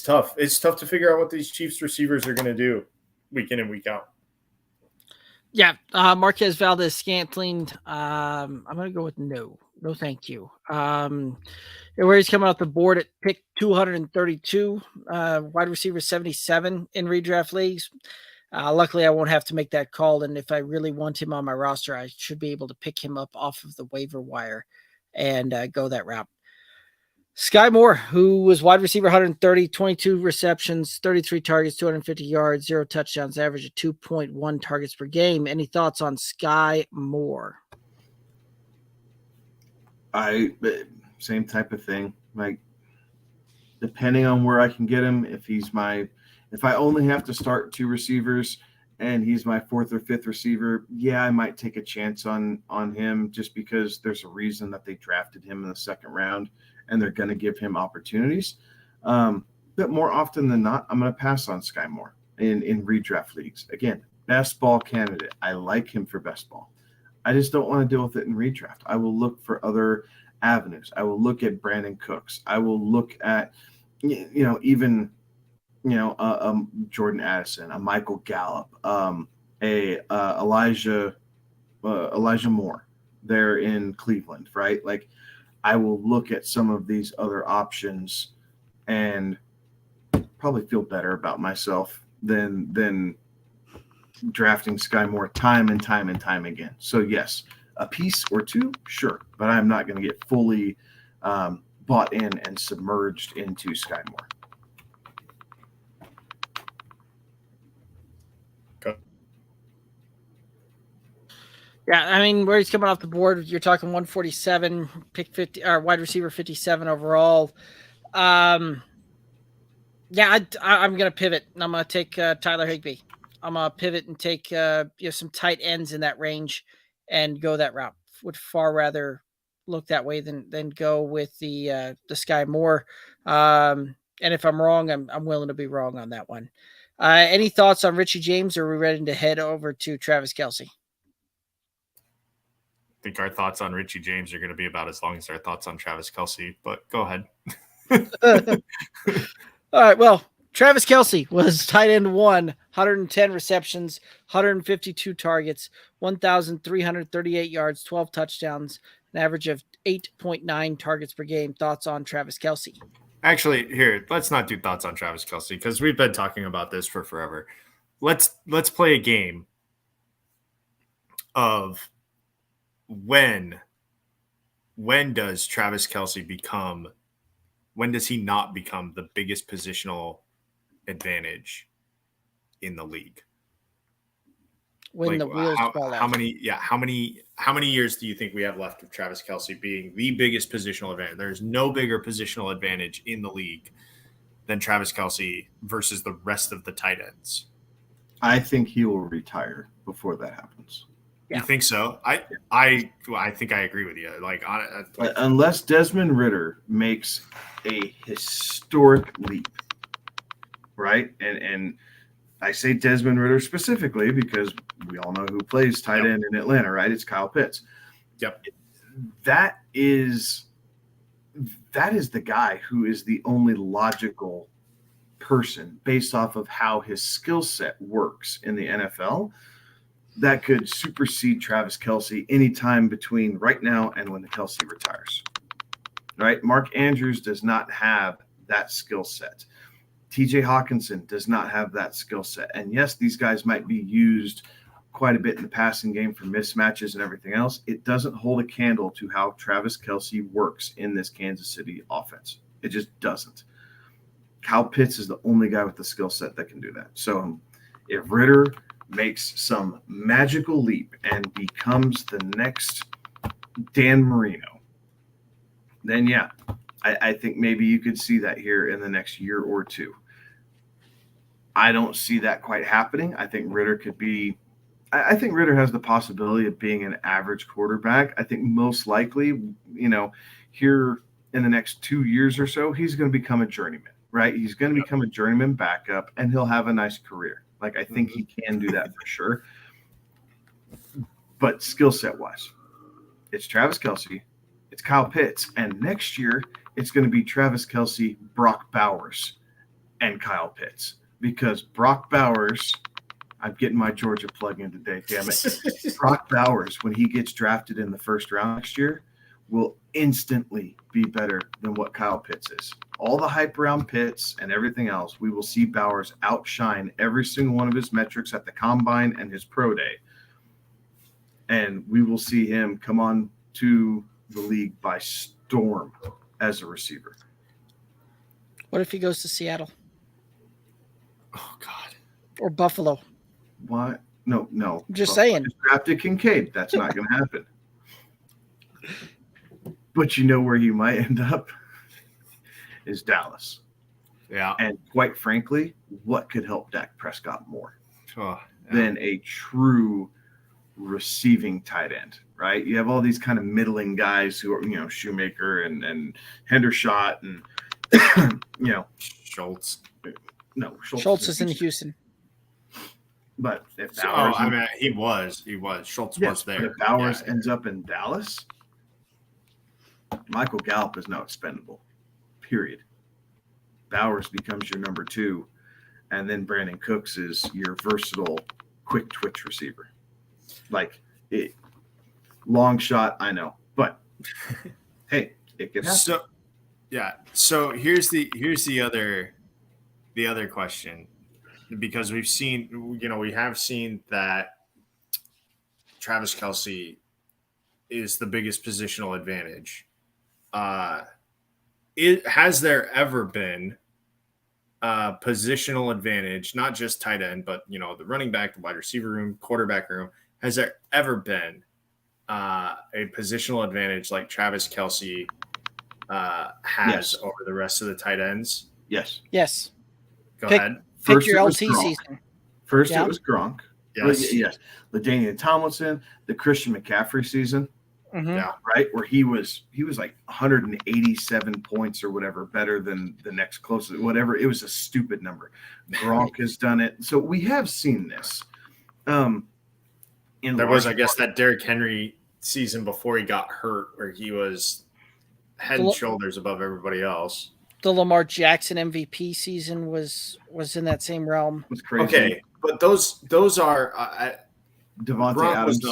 tough. It's tough to figure out what these Chiefs receivers are going to do week in and week out. Yeah. Marquez Valdes-Scantling. I'm going to go with no, thank you. Where he's coming off the board at pick 232, wide receiver 77 in redraft leagues. Luckily, I won't have to make that call, and if I really want him on my roster, I should be able to pick him up off of the waiver wire and go that route. Skyy Moore, who was wide receiver 130, 22 receptions, 33 targets, 250 yards, 0 touchdowns, average of 2.1 targets per game. Any thoughts on Skyy Moore? Same type of thing. Like, depending on where I can get him, if I only have to start 2 receivers and he's my 4th or 5th receiver, yeah, I might take a chance on him just because there's a reason that they drafted him in the 2nd round and they're going to give him opportunities. But more often than not, I'm going to pass on Skyy Moore in redraft leagues. Again, best ball candidate. I like him for best ball. I just don't want to deal with it in redraft. I will look for other avenues. I will look at Brandon Cooks. I will look at, even Jordan Addison, a Michael Gallup, Elijah Moore there in Cleveland, right? Like, I will look at some of these other options and probably feel better about myself than drafting Skyy Moore time and time and time again. So yes, a piece or 2, sure, but I'm not going to get fully bought in and submerged into Skyy Moore. Yeah, I mean, where he's coming off the board, you're talking 147, pick 50, or wide receiver 57 overall. I'm going to pivot. And I'm going to take Tyler Higbee. I'm going to pivot and take some tight ends in that range and go that route. Would far rather look that way than go with the Skyy Moore. And if I'm wrong, I'm willing to be wrong on that one. Any thoughts on Richie James, or are we ready to head over to Travis Kelce? I think our thoughts on Richie James are going to be about as long as our thoughts on Travis Kelce, but go ahead. All right, well, Travis Kelce was tight end 1, 110 receptions, 152 targets, 1,338 yards, 12 touchdowns, an average of 8.9 targets per game. Thoughts on Travis Kelce? Actually, here, let's not do thoughts on Travis Kelce because we've been talking about this for forever. Let's play a game of when does Travis Kelce become – when does he not become the biggest positional advantage in the league? When the wheels fall out. How many years do you think we have left of Travis Kelce being the biggest positional advantage? There's no bigger positional advantage in the league than Travis Kelce versus the rest of the tight ends. I think he will retire before that happens. Yeah. You think so? I think I agree with you. Unless Desmond Ridder makes a historic leap, right? And I say Desmond Ridder specifically because we all know who plays tight end in Atlanta, right? It's Kyle Pitts. Yep. That is the guy who is the only logical person based off of how his skill set works in the NFL that could supersede Travis Kelce anytime between right now and when the Kelce retires. Right? Mark Andrews does not have that skill set. TJ Hawkinson does not have that skill set. And yes, these guys might be used quite a bit in the passing game for mismatches and everything else. It doesn't hold a candle to how Travis Kelce works in this Kansas City offense. It just doesn't. Kyle Pitts is the only guy with the skill set that can do that. So if Ridder makes some magical leap and becomes the next Dan Marino, then yeah, I think maybe you could see that here in the next year or two. I don't see that quite happening. I think Ridder could be – I think Ridder has the possibility of being an average quarterback. I think most likely, here in the next 2 years or so, he's going to become a journeyman, right? He's going to become a journeyman backup, and he'll have a nice career. Like, I think he can do that for sure. But skill set wise, it's Travis Kelce, it's Kyle Pitts, and next year it's going to be Travis Kelce, Brock Bowers, and Kyle Pitts. Because Brock Bowers, I'm getting my Georgia plug in today, damn it. Brock Bowers, when he gets drafted in the first round next year, will instantly be better than what Kyle Pitts is. All the hype around Pitts and everything else, we will see Bowers outshine every single one of his metrics at the combine and his pro day. And we will see him come on to the league by storm as a receiver. What if he goes to Seattle? Oh, God. Or Buffalo? What? No. I'm just Buffalo saying. just drafted Kincaid. That's not going to happen. But you know where he might end up? Is Dallas. Yeah. And quite frankly, what could help Dak Prescott more than a true receiving tight end, right? You have all these kind of middling guys who are, Shoemaker and Hendershot and, Schultz. No, Schultz is in Houston. But if Bowers, he was. Schultz was there. If Bowers ends up in Dallas, Michael Gallup is now expendable. Period. Bowers becomes your number 2, and then Brandon Cooks is your versatile, quick twitch receiver. Long shot, I know, but hey, it could happen. So here's the other question, because we have seen that Travis Kelce is the biggest positional advantage. Has there ever been a positional advantage, not just tight end, but the running back, the wide receiver room, quarterback room? Has there ever been a positional advantage like Travis Kelce has over the rest of the tight ends? Yes. Go ahead. Pick your LT season. It was Gronk. Yes. LaDainian Tomlinson, the Christian McCaffrey season. Yeah. Right, where he was like 187 points or whatever, better than the next closest, whatever. It was a stupid number. Gronk has done it, so we have seen this. There was, I guess, that Derrick Henry season before he got hurt, where he was head and shoulders above everybody else. The Lamar Jackson MVP season was in that same realm. It was crazy. Okay, but those are DeVonta Adams.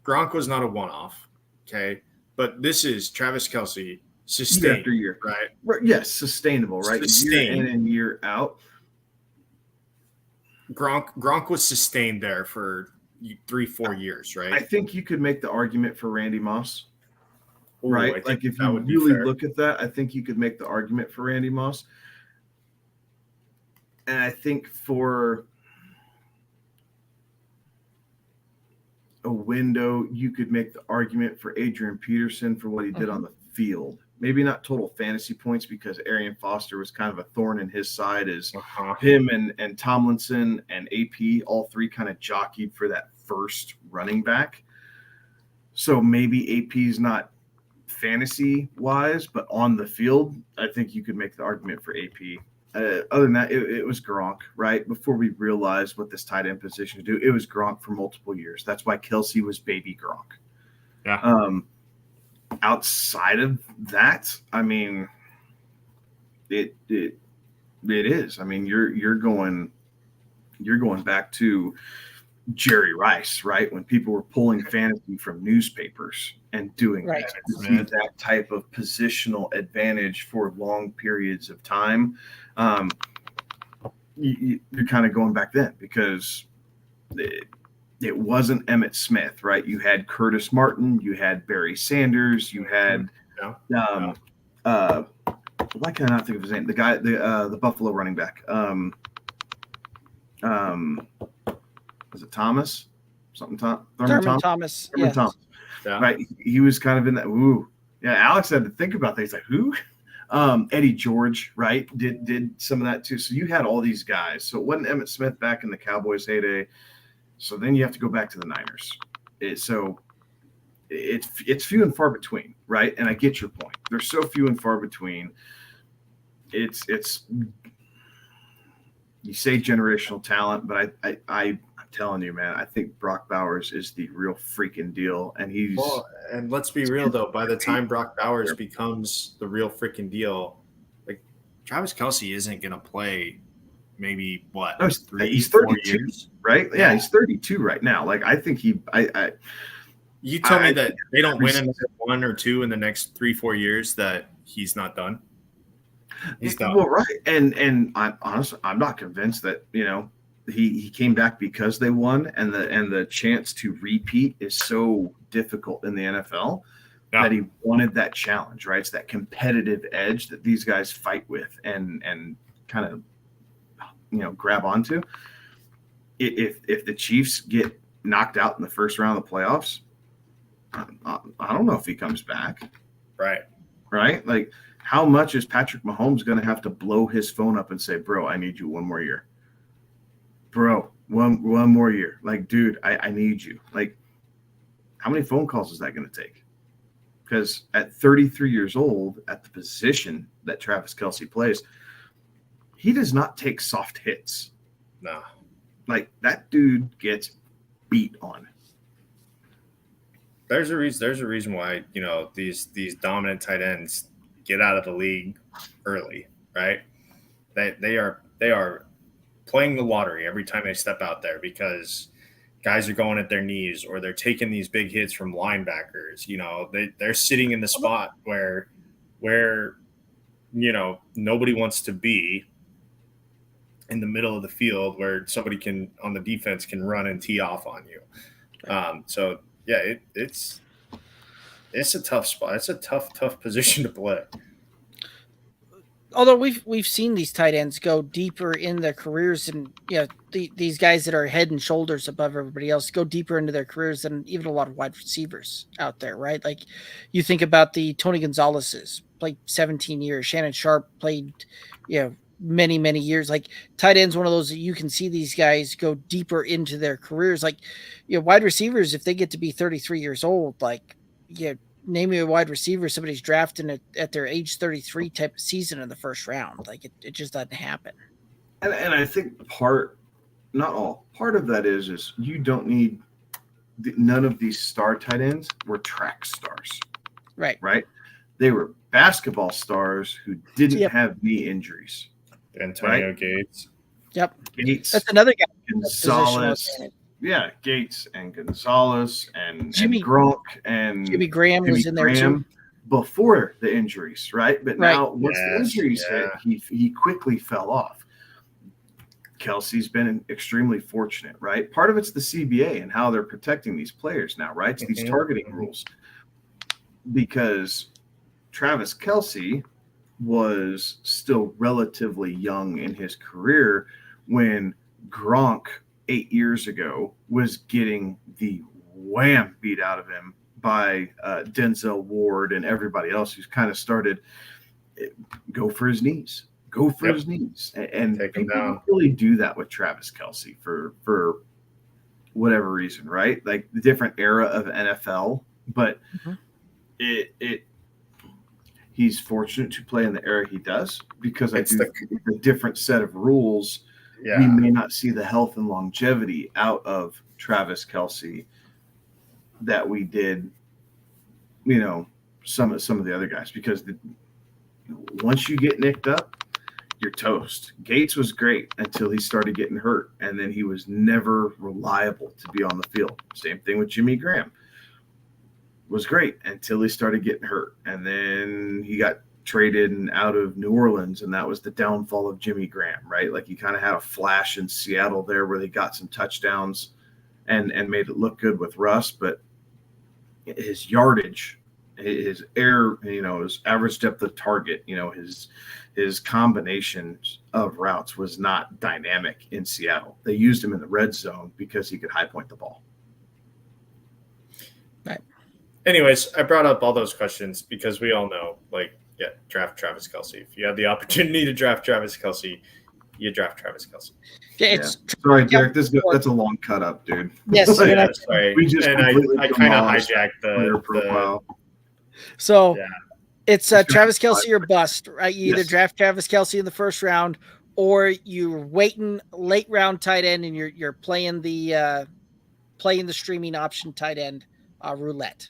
Gronk was not a one-off. Okay, but this is Travis Kelce sustained year after year, right? Yes, sustainable, right? Sustained. Year in and year out. Gronk was sustained there for 3-4 years, right? I think you could make the argument for Randy Moss. Ooh, right? Like if you really look at that, I think you could make the argument for Randy Moss. And I think for a window, you could make the argument for Adrian Peterson for what he did on the field. Maybe not total fantasy points, because Arian Foster was kind of a thorn in his side, as him and Tomlinson and AP, all three kind of jockeyed for that first running back. So maybe AP's not fantasy wise, but on the field, I think you could make the argument for AP. Other than that, it was Gronk, right? Before we realized what this tight end position do, it was Gronk for multiple years. That's why Kelce was baby Gronk. Yeah. Outside of that, I mean, it is. I mean, you're going back to Jerry Rice, right? When people were pulling fantasy from newspapers and doing that type of positional advantage for long periods of time. You're kind of going back then, because it wasn't Emmitt Smith, right? You had Curtis Martin, you had Barry Sanders, you had why can I not think of his name? The guy, the Buffalo running back. Was it Thomas? Thurman Thomas. Thurman Thomas. Yeah. Right. He was kind of in that. Ooh. Yeah. Alex had to think about that. He's like, who? Eddie George, right? Did some of that too. So you had all these guys. So it wasn't Emmitt Smith back in the Cowboys heyday. So then you have to go back to the Niners. It's few and far between, right? And I get your point. They're so few and far between. It's you say generational talent, but I'm telling you, man, I think Brock Bowers is the real freaking deal. And and let's be real though, by the time Brock Bowers becomes the real freaking deal, like Travis Kelce isn't going to play maybe he's 32, years, right? Yeah, he's 32 right now. Like, I think you tell me that they don't win another 1 or 2 in the next 3-4 years, that he's not done. He's done. Well, right. And I'm honestly, I'm not convinced that, he came back because they won, and the chance to repeat is so difficult in the NFL that he wanted that challenge, right? It's that competitive edge that these guys fight with and kind of, grab onto. If the Chiefs get knocked out in the first round of the playoffs, I don't know if he comes back. Right. Like, how much is Patrick Mahomes going to have to blow his phone up and say, bro, I need you one more year? Bro, one more year. Like, dude, I need you. Like, how many phone calls is that going to take? Because at 33 years old, at the position that Travis Kelce plays, he does not take soft hits. No. Like, that dude gets beat on. There's a reason why, these dominant tight ends get out of the league early, right? They are playing the lottery every time they step out there, because guys are going at their knees, or they're taking these big hits from linebackers. They're sitting in the spot where nobody wants to be, in the middle of the field, where somebody on the defense can run and tee off on you. So yeah, it's a tough spot. It's a tough position to play. Although we've seen these tight ends go deeper in their careers, and these guys that are head and shoulders above everybody else go deeper into their careers than even a lot of wide receivers out there, right? Like, you think about the Tony Gonzalez's, played 17 years. Shannon Sharp played, many years. Like, tight ends, one of those that you can see these guys go deeper into their careers. Like, wide receivers, if they get to be 33 years old, like, name me a wide receiver somebody's drafting at their age 33 type of season in the first round. Like it just doesn't happen. And I think part of that is you don't need none of these star tight ends were track stars. Right. They were basketball stars who didn't have knee injuries. Antonio Gates. Yep. Gates. That's another guy. Gonzalez. Yeah, Gates and Gonzalez and Jimmy Gronk and Jimmy Graham was in there too. Before the injuries, right? But now once the injuries hit, he quickly fell off. Kelce's been extremely fortunate, right? Part of it's the CBA and how they're protecting these players now, right? It's these targeting rules. Because Travis Kelce was still relatively young in his career when Gronk 8 years ago was getting the wham beat out of him by Denzel Ward and everybody else who's kind of started go for his knees. And Take him people down. don't really do that with Travis Kelce for whatever reason, right? Like the different era of NFL, but he's fortunate to play in the era he does because I think the different set of rules. Yeah. We may not see the health and longevity out of Travis Kelce that we did, some of the other guys, because once you get nicked up, you're toast. Gates was great until he started getting hurt, and then he was never reliable to be on the field. Same thing with Jimmy Graham. Was great until he started getting hurt, and then he got traded and out of New Orleans, and that was the downfall of Jimmy Graham, right? Like he kind of had a flash in Seattle there where they got some touchdowns and made it look good with Russ, but his yardage, his his average depth of target, his combinations of routes was not dynamic in Seattle. They used him in the red zone because he could high point the ball. Right. Anyways, I brought up all those questions because we all know, draft Travis Kelce. If you have the opportunity to draft Travis Kelce, you draft Travis Kelce. Sorry, Derek. That's a long cut up, dude. Yes, sorry. I kind of hijacked the profile. So it's Travis Kelce or bust, right? You either draft Travis Kelce in the first round, or you're waiting late round tight end, and you're playing the streaming option tight end roulette.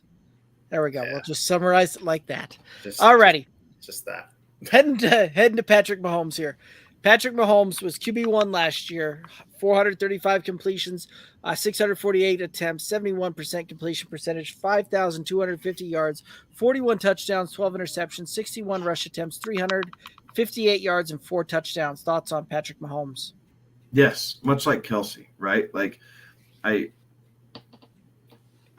There we go. Yeah. We'll just summarize it like that. Alrighty. Just that. Heading to Patrick Mahomes here. Patrick Mahomes was QB1 last year, 435 completions, 648 attempts, 71% completion percentage, 5,250 yards, 41 touchdowns, 12 interceptions, 61 rush attempts, 358 yards, and 4 touchdowns. Thoughts on Patrick Mahomes? Yes, much like Kelce, right? Like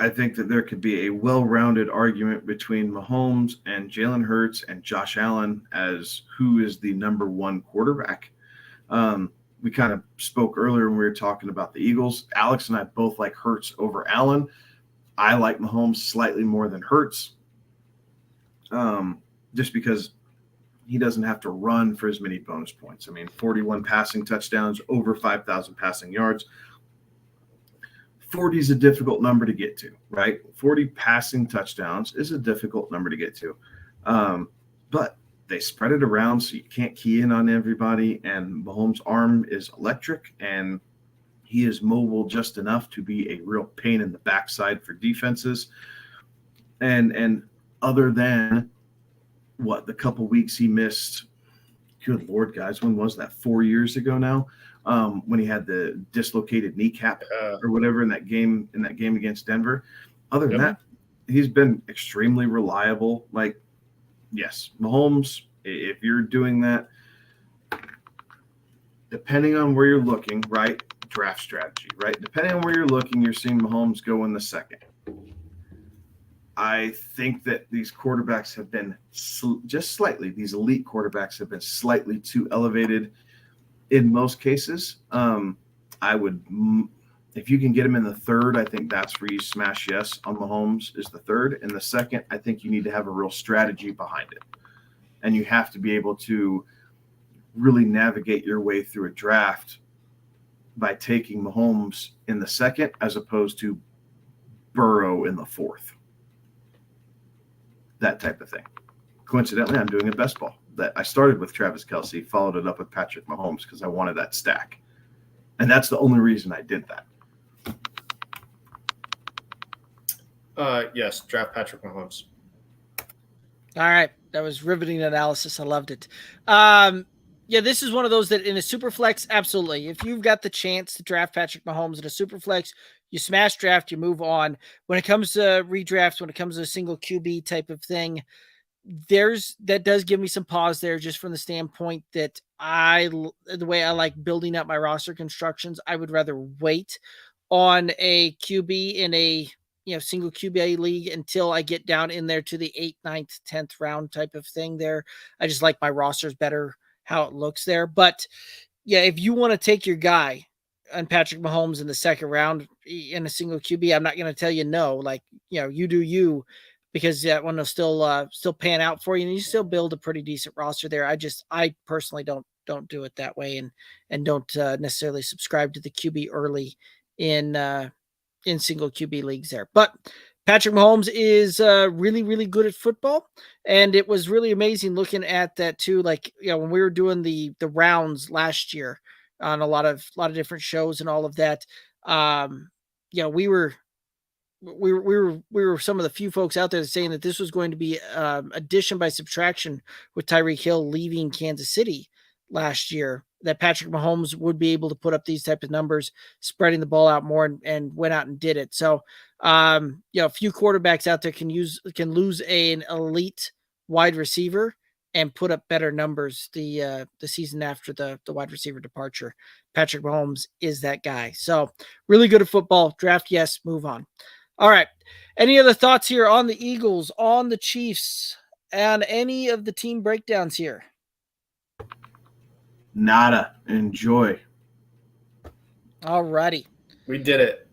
I think that there could be a well-rounded argument between Mahomes and Jalen Hurts and Josh Allen as who is the number one quarterback. We kind of spoke earlier when we were talking about the Eagles. Alex and I both like Hurts over Allen. I like Mahomes slightly more than Hurts, just because he doesn't have to run for as many bonus points. I mean, 41 passing touchdowns, over 5,000 passing yards. 40 is a difficult number to get to, right? 40 passing touchdowns is a difficult number to get to. But they spread it around so you can't key in on everybody. And Mahomes' arm is electric, and he is mobile just enough to be a real pain in the backside for defenses. And other than the couple weeks he missed, good Lord, guys, when was that? 4 years ago now? When he had the dislocated kneecap or whatever in that game against Denver. Other than that, he's been extremely reliable. Like, yes, Mahomes, if you're doing that, depending on where you're looking, right? Draft strategy, right? Depending on where you're looking, you're seeing Mahomes go in the second. I think that these quarterbacks have been these elite quarterbacks have been slightly too elevated in most cases. I would, if you can get him in the third, I think that's where you smash yes on Mahomes is the third. In the second, I think you need to have a real strategy behind it. And you have to be able to really navigate your way through a draft by taking Mahomes in the second as opposed to Burrow in the fourth. that type of thing. Coincidentally, I'm doing a best ball that I started with Travis Kelce, followed it up with Patrick Mahomes because I wanted that stack. And that's the only reason I did that. Yes, draft Patrick Mahomes. All right. That was riveting analysis. I loved it. Yeah, this is one of those that in a super flex, absolutely. If you've got the chance to draft Patrick Mahomes in a super flex, you smash draft, you move on. When it comes to redrafts, when it comes to a single QB type of thing, that does give me some pause there, just from the standpoint that the way I like building up my roster constructions, I would rather wait on a QB in a single QB league until I get down in there to the 8th, 9th, 10th round type of thing there. I just like my rosters better, how it looks there. But yeah, if you want to take your guy on Patrick Mahomes in the second round in a single QB, I'm not going to tell you no. Like, you do you, because that one will still pan out for you, and you still build a pretty decent roster there. I personally don't do it that way, and don't necessarily subscribe to the QB early in single QB leagues there. But Patrick Mahomes is really, really good at football. And it was really amazing looking at that too. Like, when we were doing the rounds last year on a lot of different shows and all of that, we were some of the few folks out there saying that this was going to be addition by subtraction with Tyreek Hill leaving Kansas City last year, that Patrick Mahomes would be able to put up these type of numbers, spreading the ball out more, and went out and did it. So, a few quarterbacks out there can lose an elite wide receiver and put up better numbers the season after the wide receiver departure. Patrick Mahomes is that guy. So really good at football. Draft, yes, move on. All right. Any other thoughts here on the Eagles, on the Chiefs, and any of the team breakdowns here? Nada. Enjoy. All righty. We did it.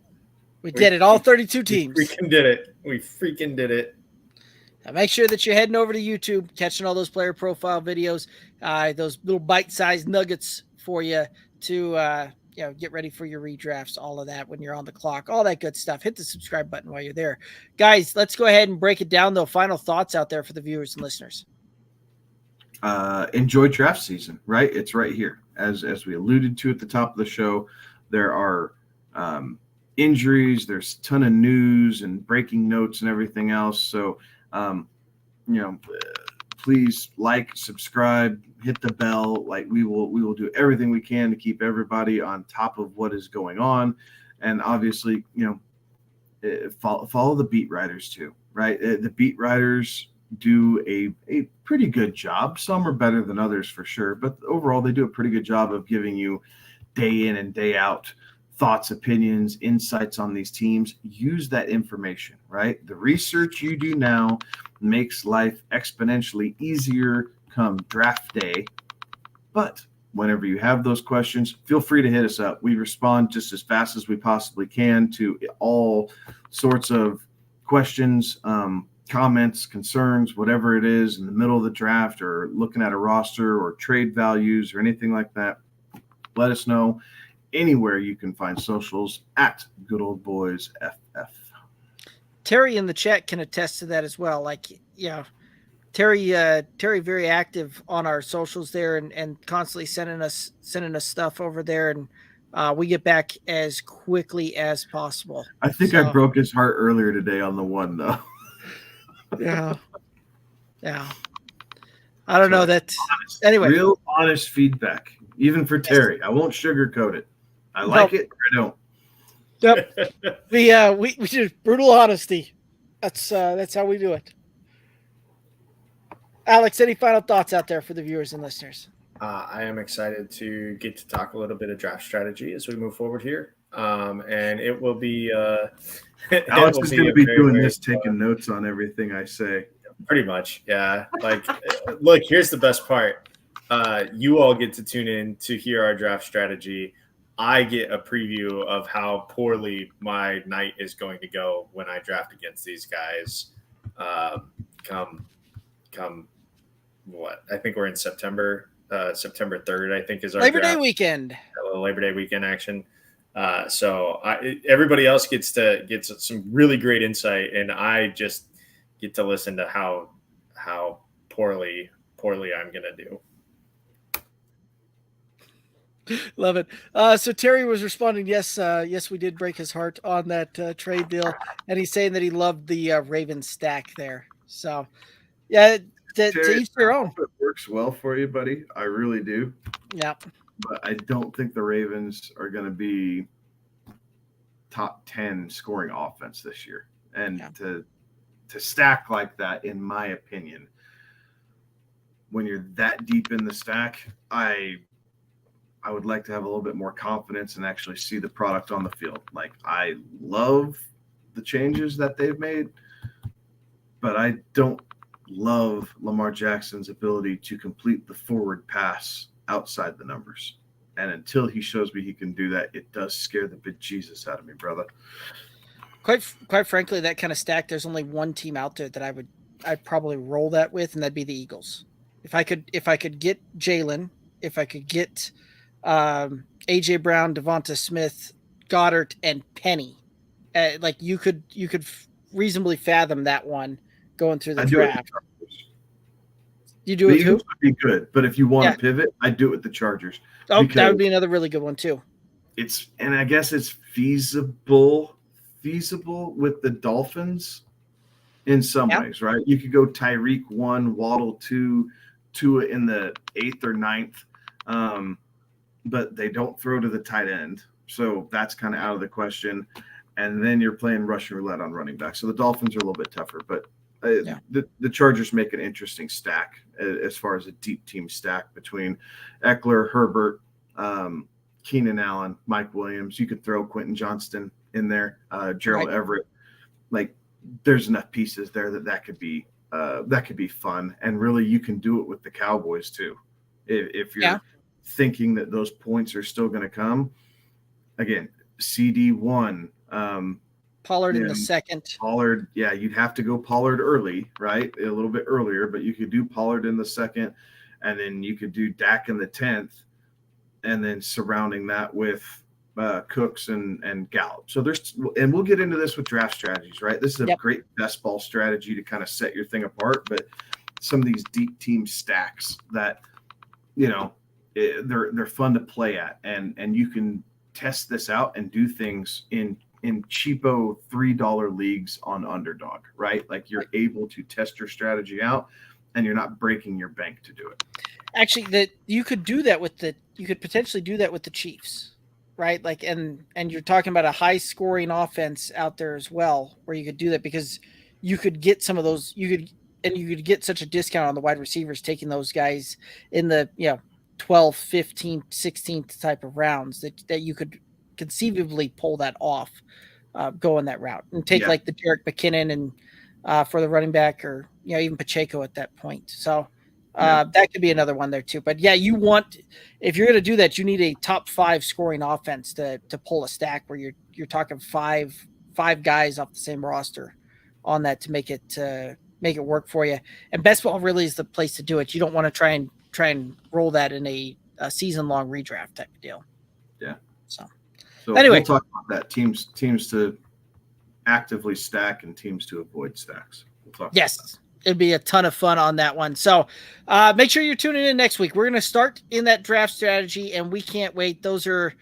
We did it. All 32 teams. We freaking did it. We freaking did it. Now make sure that you're heading over to YouTube, catching all those player profile videos, those little bite-sized nuggets for you to get ready for your redrafts, all of that when you're on the clock, all that good stuff. Hit the subscribe button while you're there. Guys, let's go ahead and break it down, though. Final thoughts out there for the viewers and listeners. Enjoy draft season, right? It's right here. As we alluded to at the top of the show, there are injuries, there's a ton of news and breaking notes and everything else. So, please like, subscribe, hit the bell. Like, we will do everything we can to keep everybody on top of what is going on. And obviously, follow the beat writers too, right? The beat writers do a pretty good job. Some are better than others for sure, but overall they do a pretty good job of giving you day in and day out thoughts, opinions, insights on these teams. Use that information, right? The research you do now makes life exponentially easier come draft day. But whenever you have those questions, feel free to hit us up. We respond just as fast as we possibly can to all sorts of questions, comments, concerns, whatever it is in the middle of the draft, or looking at a roster or trade values or anything like that. Let us know anywhere you can find socials at Good Old Boys FF. Terry in the chat can attest to that as well. Like, Terry very active on our socials there, and constantly sending us stuff over there, and we get back as quickly as possible. I think I broke his heart earlier today on the one, though. Yeah. I don't know that. Anyway, real honest feedback, even for Terry. I won't sugarcoat it. I like it, or I don't. Yep. we just brutal honesty. That's how we do it. Alex, any final thoughts out there for the viewers and listeners? I am excited to get to talk a little bit of draft strategy as we move forward here. And it will be Alex is going to be doing this, taking notes on everything I say. Pretty much, yeah. Like, look, here's the best part. You all get to tune in to hear our draft strategy. I get a preview of how poorly my night is going to go when I draft against these guys. Come what? I think we're in September. September 3rd, I think, is our Labor draft. Day weekend. Labor Day weekend action. So everybody else gets some really great insight, and I just get to listen to how how poorly I'm going to do. Love it. So Terry was responding, yes, we did break his heart on that trade deal, and he's saying that he loved the Ravens stack there. So, yeah, to each their own. It works well for you, buddy. I really do. Yeah. But I don't think the Ravens are going to be top 10 scoring offense this year. And to stack like that, in my opinion, when you're that deep in the stack, I would like to have a little bit more confidence and actually see the product on the field. Like, I love the changes that they've made, but I don't love Lamar Jackson's ability to complete the forward pass outside the numbers. And until he shows me he can do that, it does scare the bejesus out of me, brother. Quite frankly, that kind of stack, there's only one team out there that I'd probably roll that with, and that'd be the Eagles. If I could get Jalen, if I could get AJ Brown, DeVonta Smith, Goedert, and Penny, like you could reasonably fathom that one going through the draft. You do it too? Would be good, but if you want to pivot, I'd do it with the Chargers. Oh, that would be another really good one too. And I guess it's feasible with the Dolphins in some ways, right? You could go Tyreek 1, Waddle 2, Tua in the 8th or 9th, but they don't throw to the tight end, so that's kind of out of the question. And then you're playing Russian roulette on running back, so the Dolphins are a little bit tougher, but the Chargers make an interesting stack as far as a deep team stack between Eckler, Herbert, Keenan Allen, Mike Williams. You could throw Quentin Johnston in there, Gerald Everett. Like, there's enough pieces there that could be fun, and really you can do it with the Cowboys too. If you're thinking that those points are still going to come, again, CD1. Pollard in the second. Pollard, you'd have to go Pollard early, right? A little bit earlier, but you could do Pollard in the second, and then you could do Dak in the 10th, and then surrounding that with Cooks and Gallup. So and we'll get into this with draft strategies, right? This is a great best ball strategy to kind of set your thing apart, but some of these deep team stacks that, they're fun to play at, and you can test this out and do things in cheapo $3 leagues on Underdog, right? Like, you're able to test your strategy out, and you're not breaking your bank to do it. Actually, you could potentially do that with the Chiefs, right? Like, and you're talking about a high scoring offense out there as well, where you could do that because you could get some of those. You could get such a discount on the wide receivers, taking those guys in the 12th, 15th, 16th type of rounds that you could conceivably pull that off, going that route and take like the Jerick McKinnon and for the running back, or even Pacheco at that point. So that could be another one there too. But if you're going to do that, you need a top 5 scoring offense to pull a stack where you're talking five guys off the same roster on that to make it work for you. And best ball really is the place to do it. You don't want to try and roll that in a season long redraft type of deal. Yeah. So anyway, we'll talk about that. Teams to actively stack and teams to avoid stacks. We'll talk about that. It'd be a ton of fun on that one. So make sure you're tuning in next week. We're going to start in that draft strategy, and we can't wait. Those are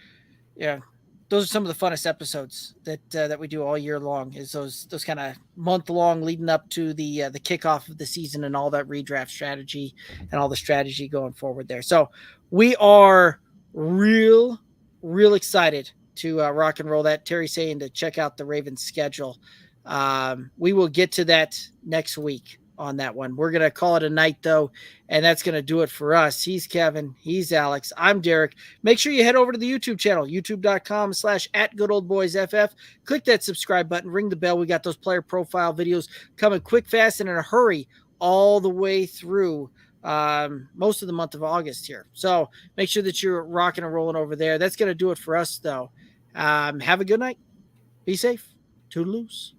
some of the funnest episodes that we do all year long, is those kind of month long leading up to the kickoff of the season and all that redraft strategy and all the strategy going forward there. So we are real excited to rock and roll that. Terry saying to check out the Ravens schedule. We will get to that next week on that one. We're going to call it a night though, and that's going to do it for us. He's Kevin. He's Alex. I'm Derek. Make sure you head over to the YouTube channel, youtube.com/@goodoldboysff. Click that subscribe button, ring the bell. We got those player profile videos coming quick, fast, and in a hurry all the way through most of the month of August here. So make sure that you're rocking and rolling over there. That's going to do it for us though. Have a good night. Be safe. Toodaloos.